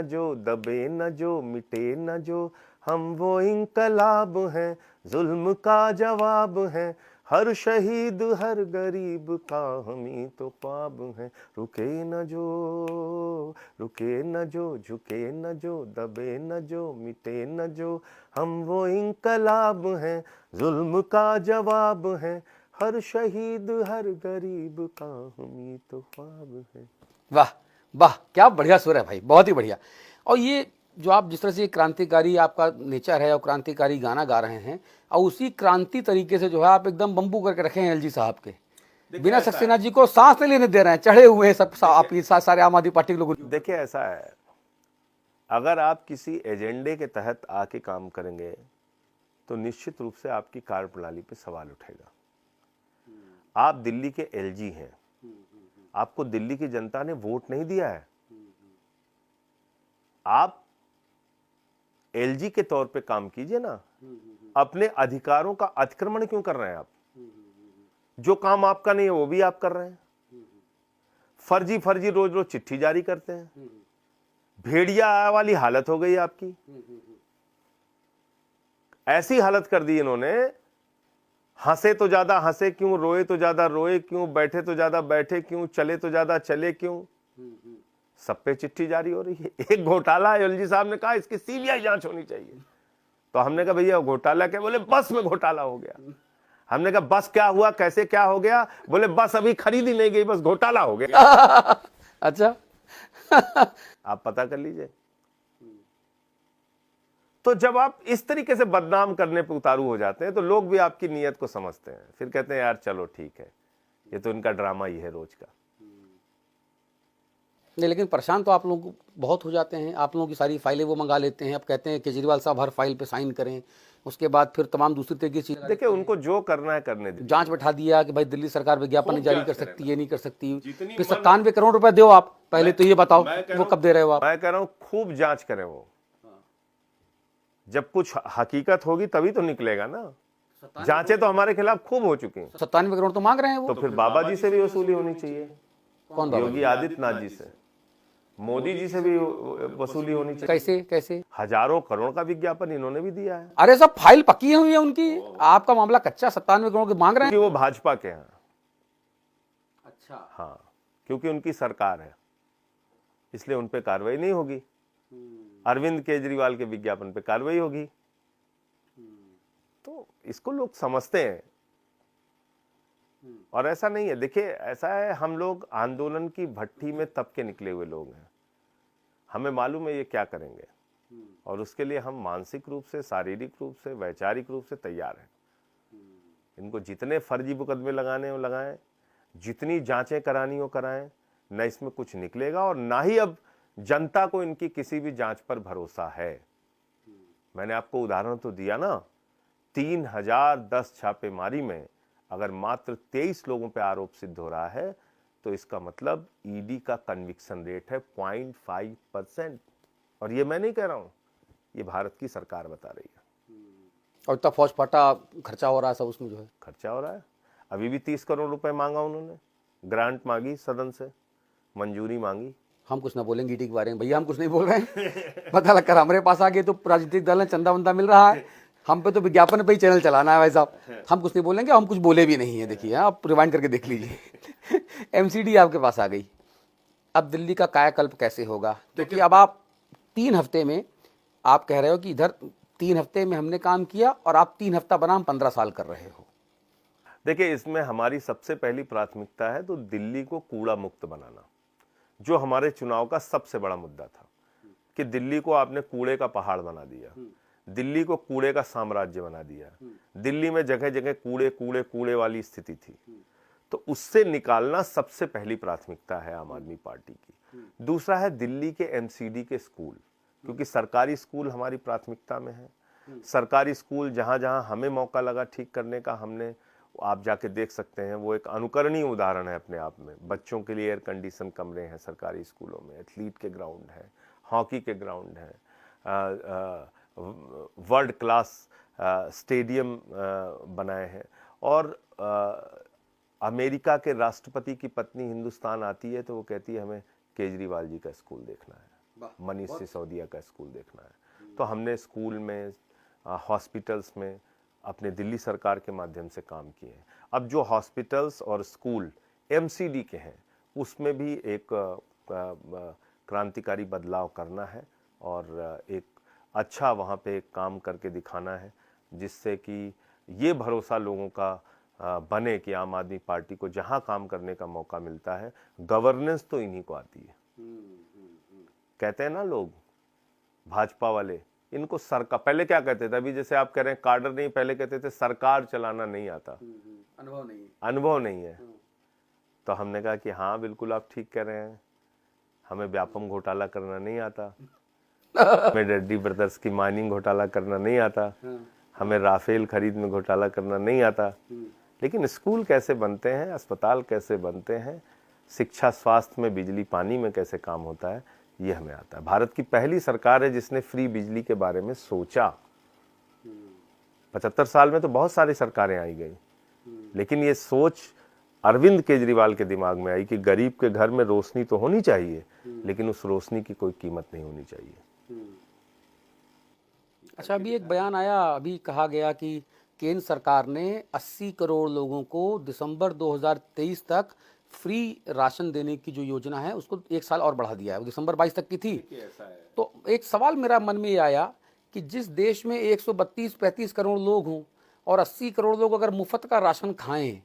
जो, दबे न जो, मिटे न जो, हम वो इंकलाब हैं, जुल्म का जवाब है, हर शहीद हर गरीब का हम ही तो ख्वाब हैं। रुके न जो, झुके न जो, दबे न जो, मिटे न जो, हम वो इंकलाब हैं, जुल्म का जवाब है, हर शहीद हर गरीब का हम ही तो ख्वाब है। वाह वाह, क्या बढ़िया सुर है भाई, बहुत ही बढ़िया। और ये जो आप जिस तरह से क्रांतिकारी आपका नेचर है और क्रांतिकारी गाना गा रहे हैं और उसी क्रांति तरीके से जो है आप एकदम बम्बू करके रखे हैं एलजी साहब के। बिना सक्सेना जी को सांस नहीं लेने दे रहे हैं, चढ़े हुए हैं सब आपकी सारे आम आदमी पार्टी के लोग। देखिए ऐसा है, अगर आप किसी एजेंडे के तहत आके काम करेंगे तो निश्चित रूप से आपकी कार्यप्रणाली पे सवाल उठेगा। आप दिल्ली के एलजी हैं, आपको दिल्ली की जनता ने वोट नहीं दिया है। आप एलजी के तौर पे काम कीजिए ना। अपने अधिकारों का अतिक्रमण क्यों कर रहे हैं आप? जो काम आपका नहीं है वो भी आप कर रहे हैं। फर्जी फर्जी रोज रोज चिट्ठी जारी करते हैं। भेड़िया वाली हालत हो गई आपकी। ऐसी हालत कर दी इन्होंने, हंसे तो ज्यादा हंसे क्यों, रोए तो ज्यादा रोए क्यों, बैठे तो ज्यादा बैठे क्यों, चले तो ज्यादा चले क्यों, सब पे चिट्ठी जारी हो रही है। एक घोटाला एलजी साहब ने कहा इसकी सीबीआई जांच होनी चाहिए। तो हमने कहा भैया घोटाला क्या? बोले बस में घोटाला हो गया। हमने कहा बस क्या हुआ, कैसे क्या हो गया? बोले बस अभी खरीदी नहीं गई, बस घोटाला हो गया। अच्छा आप पता कर लीजिए। तो जब आप इस तरीके से बदनाम करने पे उतारू हो जाते हैं तो लोग भी आपकी नीयत को समझते हैं, फिर कहते हैं यार चलो ठीक है, ये तो इनका ड्रामा ही है रोज का। नहीं, लेकिन परेशान तो आप लोग बहुत हो जाते हैं। आप लोगों की सारी फाइलें वो मंगा लेते हैं। अब कहते हैं केजरीवाल साहब हर फाइल पे साइन करें, उसके बाद फिर तमाम दूसरी तरह की चीजें, देखिए उनको जो करना है करने दीजिए। जांच बैठा दिया कि भाई दिल्ली सरकार विज्ञापन नहीं जारी कर सकती, ये नहीं कर सकती, जितनी फिर 97 करोड़ रुपए दो आप, पहले तो ये बताओ मैं कह वो रहा हूं- कब दे रहे हो आप? मैं कह रहा हूं खूब जांच करें वो, जब कुछ हकीकत होगी तभी तो निकलेगा ना। जांचें तो हमारे खिलाफ खूब हो चुकी हैं, 97 करोड़ तो मांग रहे हैं वो। तो फिर बाबा जी से भी वसूली होनी चाहिए, कौन बाबा? योगी आदित्यनाथ जी से, मोदी जी से भी वसूली होनी चाहिए। कैसे कैसे? हजारों करोड़ का विज्ञापन इन्होंने भी दिया है, अरे सब फाइल पकी हुई है उनकी, आपका मामला कच्चा। 97 करोड़ की मांग रहे हैं। क्योंकि वो भाजपा के हैं। अच्छा, हाँ, क्योंकि उनकी सरकार है इसलिए उन पे कार्रवाई नहीं होगी। अरविंद केजरीवाल के विज्ञापन पे कार्रवाई होगी। तो इसको लोग समझते हैं और ऐसा नहीं है। देखिए ऐसा है, हम लोग आंदोलन की भट्टी में तब के निकले हुए लोग हैं, हमें मालूम है ये क्या करेंगे और उसके लिए हम मानसिक रूप से, शारीरिक रूप से, वैचारिक रूप से तैयार हैं। इनको जितने फर्जी मुकदमे लगाने हो लगाएं, जितनी जांचें करानी हो कराएं, न इसमें कुछ निकलेगा और ना ही अब जनता को इनकी किसी भी जांच पर भरोसा है। मैंने आपको उदाहरण तो दिया ना, 3010 छापेमारी में अगर मात्र 23 लोगों पे आरोप सिद्ध हो रहा है तो इसका मतलब ईडी का कन्विक्शन रेट है 0.5%। और ये मैं नहीं कह रहा हूं, ये भारत की सरकार बता रही है। और इतना फौज फाटा खर्चा हो रहा है सब उसमें जो है, खर्चा हो रहा है। अभी भी 30 करोड़ रुपए मांगा उन्होंने, ग्रांट मांगी, सदन से मंजूरी मांगी। हम कुछ ना बोलेंगे ईडी के बारे में, भैया हम कुछ नहीं बोल रहे हैं। पता लग कर हमारे पास आ गए तो राजनीतिक दल है, चंदा वंदा मिल रहा है, हम पे तो विज्ञापन पे ही चैनल चलाना है भाई साहब। हम कुछ नहीं बोलेंगे, हम कुछ बोले भी नहीं है। देखिए आप रिवाइंड करके देख लीजिए। एमसीडी आपके पास आ गई, अब दिल्ली का कायाकल्प कैसे होगा? क्योंकि अब आप 3 हफ्ते में, आप कह रहे हो कि इधर 3 हफ्ते में हमने काम किया और आप 3 हफ्ता बनाम 15 साल कर रहे हो। देखिए इसमें हमारी सबसे पहली प्राथमिकता है तो दिल्ली को कूड़ा मुक्त बनाना, जो हमारे चुनाव का सबसे बड़ा मुद्दा था कि दिल्ली को आपने कूड़े का पहाड़ बना दिया, दिल्ली को कूड़े का साम्राज्य बना दिया, दिल्ली में जगह जगह कूड़े कूड़े कूड़े वाली स्थिति थी। तो उससे निकालना सबसे पहली प्राथमिकता है आम आदमी पार्टी की। दूसरा है दिल्ली के एमसीडी के स्कूल, क्योंकि सरकारी स्कूल हमारी प्राथमिकता में है। सरकारी स्कूल जहां जहां हमें मौका लगा ठीक करने का, हमने, आप जाके देख सकते हैं, वो एक अनुकरणीय उदाहरण है अपने आप में। बच्चों के लिए एयर कंडीशन कमरे हैं सरकारी स्कूलों में, एथलीट के ग्राउंड है, हॉकी के ग्राउंड है, वर्ल्ड क्लास स्टेडियम बनाए हैं। और अमेरिका के राष्ट्रपति की पत्नी हिंदुस्तान आती है तो वो कहती है हमें केजरीवाल जी का स्कूल देखना है, मनीष सिसोदिया का स्कूल देखना है। तो हमने स्कूल में, हॉस्पिटल्स में अपने दिल्ली सरकार के माध्यम से काम किए हैं। अब जो हॉस्पिटल्स और स्कूल एमसीडी के हैं उसमें भी एक क्रांतिकारी बदलाव करना है और एक अच्छा वहाँ पे काम करके दिखाना है, जिससे कि ये भरोसा लोगों का बने कि आम आदमी पार्टी को जहाँ काम करने का मौका मिलता है, गवर्नेंस तो इन्हीं को आती है। कहते हैं ना लोग भाजपा वाले, इनको सरकार, पहले क्या कहते थे, अभी जैसे आप कह रहे हैं कार्डर नहीं, पहले कहते थे सरकार चलाना नहीं आता, अनुभव नहीं है। तो हमने कहा कि हाँ बिल्कुल आप ठीक कह रहे हैं, हमें व्यापम घोटाला करना नहीं आता, हमें रेड्डी ब्रदर्स की माइनिंग घोटाला करना नहीं आता, हमें राफेल खरीद में घोटाला करना नहीं आता, लेकिन स्कूल कैसे बनते हैं, अस्पताल कैसे बनते हैं, शिक्षा, स्वास्थ्य में, बिजली पानी में कैसे काम होता है, ये हमें आता है। भारत की पहली सरकार है जिसने फ्री बिजली के बारे में सोचा। 75 साल में तो बहुत सारी सरकारें आई गई, लेकिन ये सोच अरविंद केजरीवाल के दिमाग में आई कि गरीब के घर में रोशनी तो होनी चाहिए, लेकिन उस रोशनी की कोई कीमत नहीं होनी चाहिए। अच्छा, अभी एक बयान आया, अभी कहा गया कि केंद्र सरकार ने 80 करोड़ लोगों को दिसंबर 2023 तक फ्री राशन देने की जो योजना है उसको 1 साल और बढ़ा दिया है। वो दिसंबर 22 तक की थी। तो एक सवाल मेरा मन में ये आया कि जिस देश में 132-35 करोड़ लोग हों और 80 करोड़ लोग अगर मुफ्त का राशन खाएं,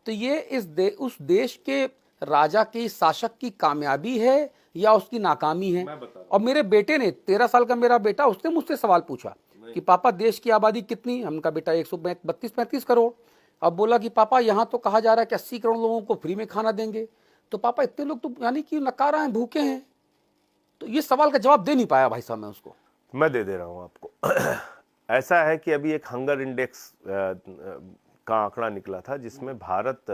तो ये उस देश के राजा की, शासक की कामयाबी है या उसकी नाकामी है? और मेरे बेटे ने, 13 साल का मेरा बेटा, उसने मुझसे सवाल पूछा कि पापा देश की आबादी कितनी? हमने कहा बेटा 132-35 करोड़। अब बोला कि पापा यहाँ तो कहा जा रहा है कि 80 करोड़ लोगों को फ्री में खाना देंगे, तो पापा इतने लोग तो यानी कि नकारा हैं, भूखे हैं। तो ये सवाल का जवाब दे नहीं पाया भाई साहब मैं उसको। मैं दे रहा हूं आपको। ऐसा है कि अभी एक हंगर इंडेक्स का आंकड़ा निकला था जिसमें भारत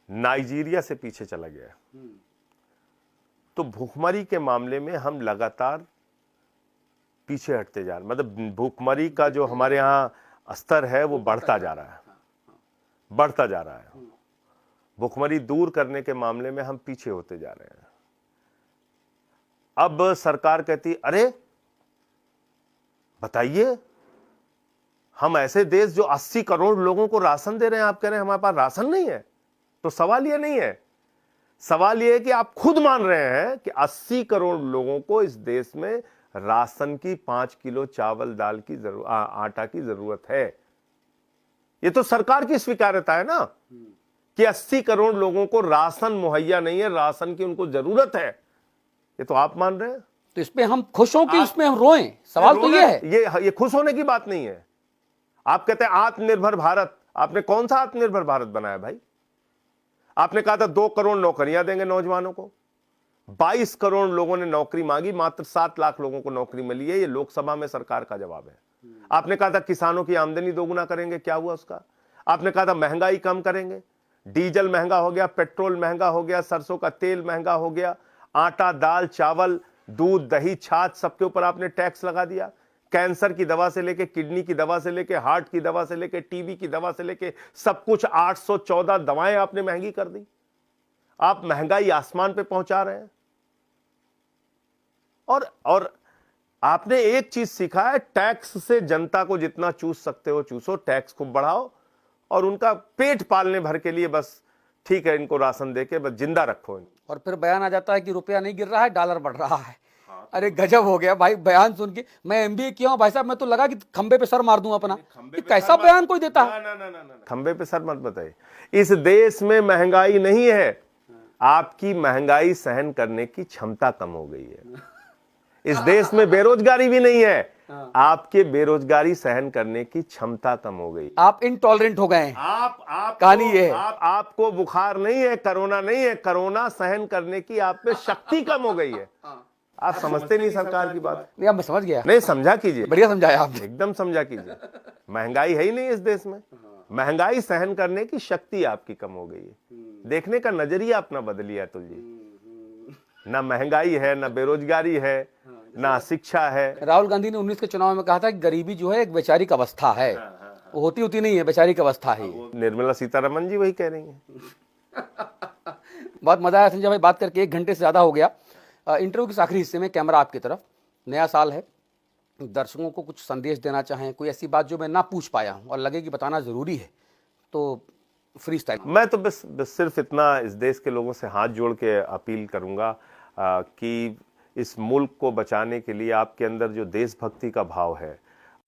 नाइजीरिया से पीछे चला गया। तो भूखमरी के मामले में हम लगातार पीछे हटते जा रहे, मतलब भूखमरी का जो हमारे यहाँ स्तर है वो बढ़ता जा रहा है। भूखमरी दूर करने के मामले में हम पीछे होते जा रहे हैं। अब सरकार कहती, अरे बताइए, हम ऐसे देश जो 80 करोड़ लोगों को राशन दे रहे हैं, आप कह रहे हैं हमारे पास राशन नहीं है। तो सवाल यह नहीं है, सवाल यह है कि आप खुद मान रहे हैं कि 80 करोड़ लोगों को इस देश में राशन की 5 किलो चावल दाल की आटा की जरूरत है। यह तो सरकार की स्वीकार्यता है ना कि 80 करोड़ लोगों को राशन मुहैया नहीं है, राशन की उनको जरूरत है। ये तो आप मान रहे हैं। तो इसमें हम खुश हों कि इसमें हम रोएं? सवाल तो ये है। ये खुश होने की बात नहीं है। आप कहते हैं आत्मनिर्भर भारत, आपने कौन सा आत्मनिर्भर भारत बनाया भाई? आपने कहा था 2 करोड़ नौकरियां देंगे नौजवानों को, 22 करोड़ लोगों ने नौकरी मांगी, मात्र 7 लाख लोगों को नौकरी मिली है। ये लोकसभा में सरकार का जवाब है। आपने कहा था किसानों की आमदनी दोगुना करेंगे, क्या हुआ उसका? आपने कहा था महंगाई कम करेंगे, डीजल महंगा हो गया, पेट्रोल महंगा हो गया, सरसों का तेल महंगा हो गया, आटा दाल चावल दूध दही छाछ सबके ऊपर आपने टैक्स लगा दिया। कैंसर की दवा से लेके, किडनी की दवा से लेके, हार्ट की दवा से लेके, टीबी की दवा से लेके सब कुछ 814 दवाएं आपने महंगी कर दी। आप महंगाई आसमान पे पहुंचा रहे हैं। और आपने एक चीज सीखा है, टैक्स से जनता को जितना चूस सकते हो चूसो, टैक्स को बढ़ाओ और उनका पेट पालने भर के लिए बस ठीक है, इनको राशन देके बस जिंदा रखो। और फिर बयान आ जाता है कि रुपया नहीं गिर रहा है, डॉलर बढ़ रहा है। अरे गजब हो गया भाई, बयान सुन के मैं एमबीए किया हूं भाई साहब, मैं तो लगा कि खंबे पे सर मार दूं अपना। कैसा बयान कोई देता है? खंबे पे सर मत बताइए। इस देश में महंगाई नहीं है, आपकी महंगाई सहन करने की क्षमता कम हो गई है। इस देश में बेरोजगारी भी नहीं है, आपके बेरोजगारी सहन करने की क्षमता कम हो गई। आप इनटॉलरेंट हो गए हैं। कहानी ये है। आपको बुखार नहीं है, कोरोना नहीं है, कोरोना सहन करने की आप में शक्ति कम हो गई है। आप समझते नहीं सरकार की बात। नहीं, अब मैं समझ गया। नहीं, समझा कीजिए। बढ़िया समझाया आपने। एकदम समझा कीजिए। महंगाई है ही नहीं इस देश में, महंगाई सहन करने की शक्ति आपकी कम हो गई है। देखने का नजरिया अपना बदलिए अतुल जी। ना महंगाई है, ना बेरोजगारी है, ना शिक्षा है। राहुल गांधी ने 19 के चुनाव में कहा था कि गरीबी जो है एक वैचारिक अवस्था है। वो होती नहीं है, वैचारिक अवस्था है। निर्मला सीतारमण जी वही कह रही हैं। बहुत मजा आया संजय भाई बात करके, 1 घंटे से ज्यादा हो गया। इंटरव्यू के आखिरी हिस्से में कैमरा आपकी तरफ, नया साल है, दर्शकों को कुछ संदेश देना चाहें, कोई ऐसी बात जो मैं ना पूछ पाया हूं और लगे कि बताना जरूरी है, तो फ्री स्टाइल। मैं तो बस सिर्फ इतना इस देश के लोगों से हाथ जोड़ के अपील करूंगा कि इस मुल्क को बचाने के लिए आपके अंदर जो देशभक्ति का भाव है,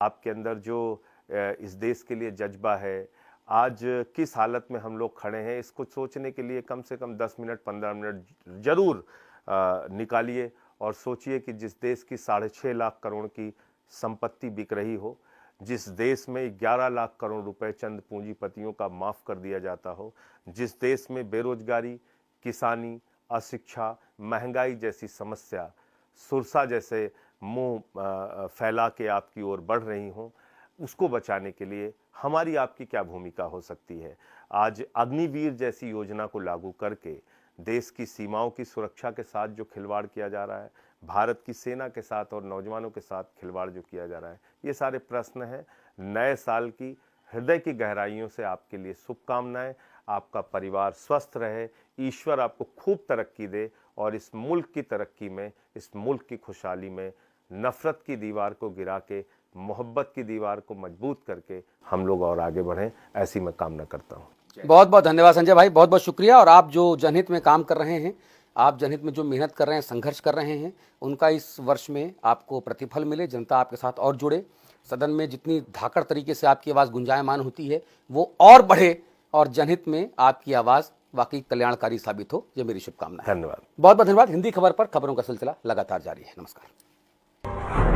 आपके अंदर जो इस देश के लिए जज्बा है, आज किस हालत में हम लोग खड़े हैं, इसको सोचने के लिए कम से कम 10 मिनट 15 मिनट जरूर निकालिए और सोचिए कि जिस देश की 6.5 लाख करोड़ की संपत्ति बिक रही हो, जिस देश में 11 लाख करोड़ रुपए चंद पूंजीपतियों का माफ कर दिया जाता हो, जिस देश में बेरोजगारी, किसानी, अशिक्षा, महंगाई जैसी समस्या सुरसा जैसे मुंह फैला के आपकी ओर बढ़ रही हों, उसको बचाने के लिए हमारी आपकी क्या भूमिका हो सकती है। आज अग्निवीर जैसी योजना को लागू करके देश की सीमाओं की सुरक्षा के साथ जो खिलवाड़ किया जा रहा है, भारत की सेना के साथ और नौजवानों के साथ खिलवाड़ जो किया जा रहा है, ये सारे प्रश्न हैं। नए साल की हृदय की गहराइयों से आपके लिए शुभकामनाएं। आपका परिवार स्वस्थ रहे, ईश्वर आपको खूब तरक्की दे और इस मुल्क की तरक्की में, इस मुल्क की खुशहाली में नफरत की दीवार को गिरा के मोहब्बत की दीवार को मजबूत करके हम लोग और आगे बढ़ें, ऐसी मैं कामना करता हूँ। बहुत बहुत धन्यवाद संजय भाई, बहुत बहुत शुक्रिया। और आप जो जनहित में काम कर रहे हैं, आप जनहित में जो मेहनत कर रहे हैं, संघर्ष कर रहे हैं, उनका इस वर्ष में आपको प्रतिफल मिले, जनता आपके साथ और जुड़े, सदन में जितनी धाकड़ तरीके से आपकी आवाज़ गुंजायमान होती है वो और बढ़े और जनहित में आपकी आवाज़ वाकई कल्याणकारी साबित हो, ये मेरी शुभकामना है। धन्यवाद, बहुत बहुत धन्यवाद। हिंदी खबर पर खबरों का सिलसिला लगातार जारी है। नमस्कार।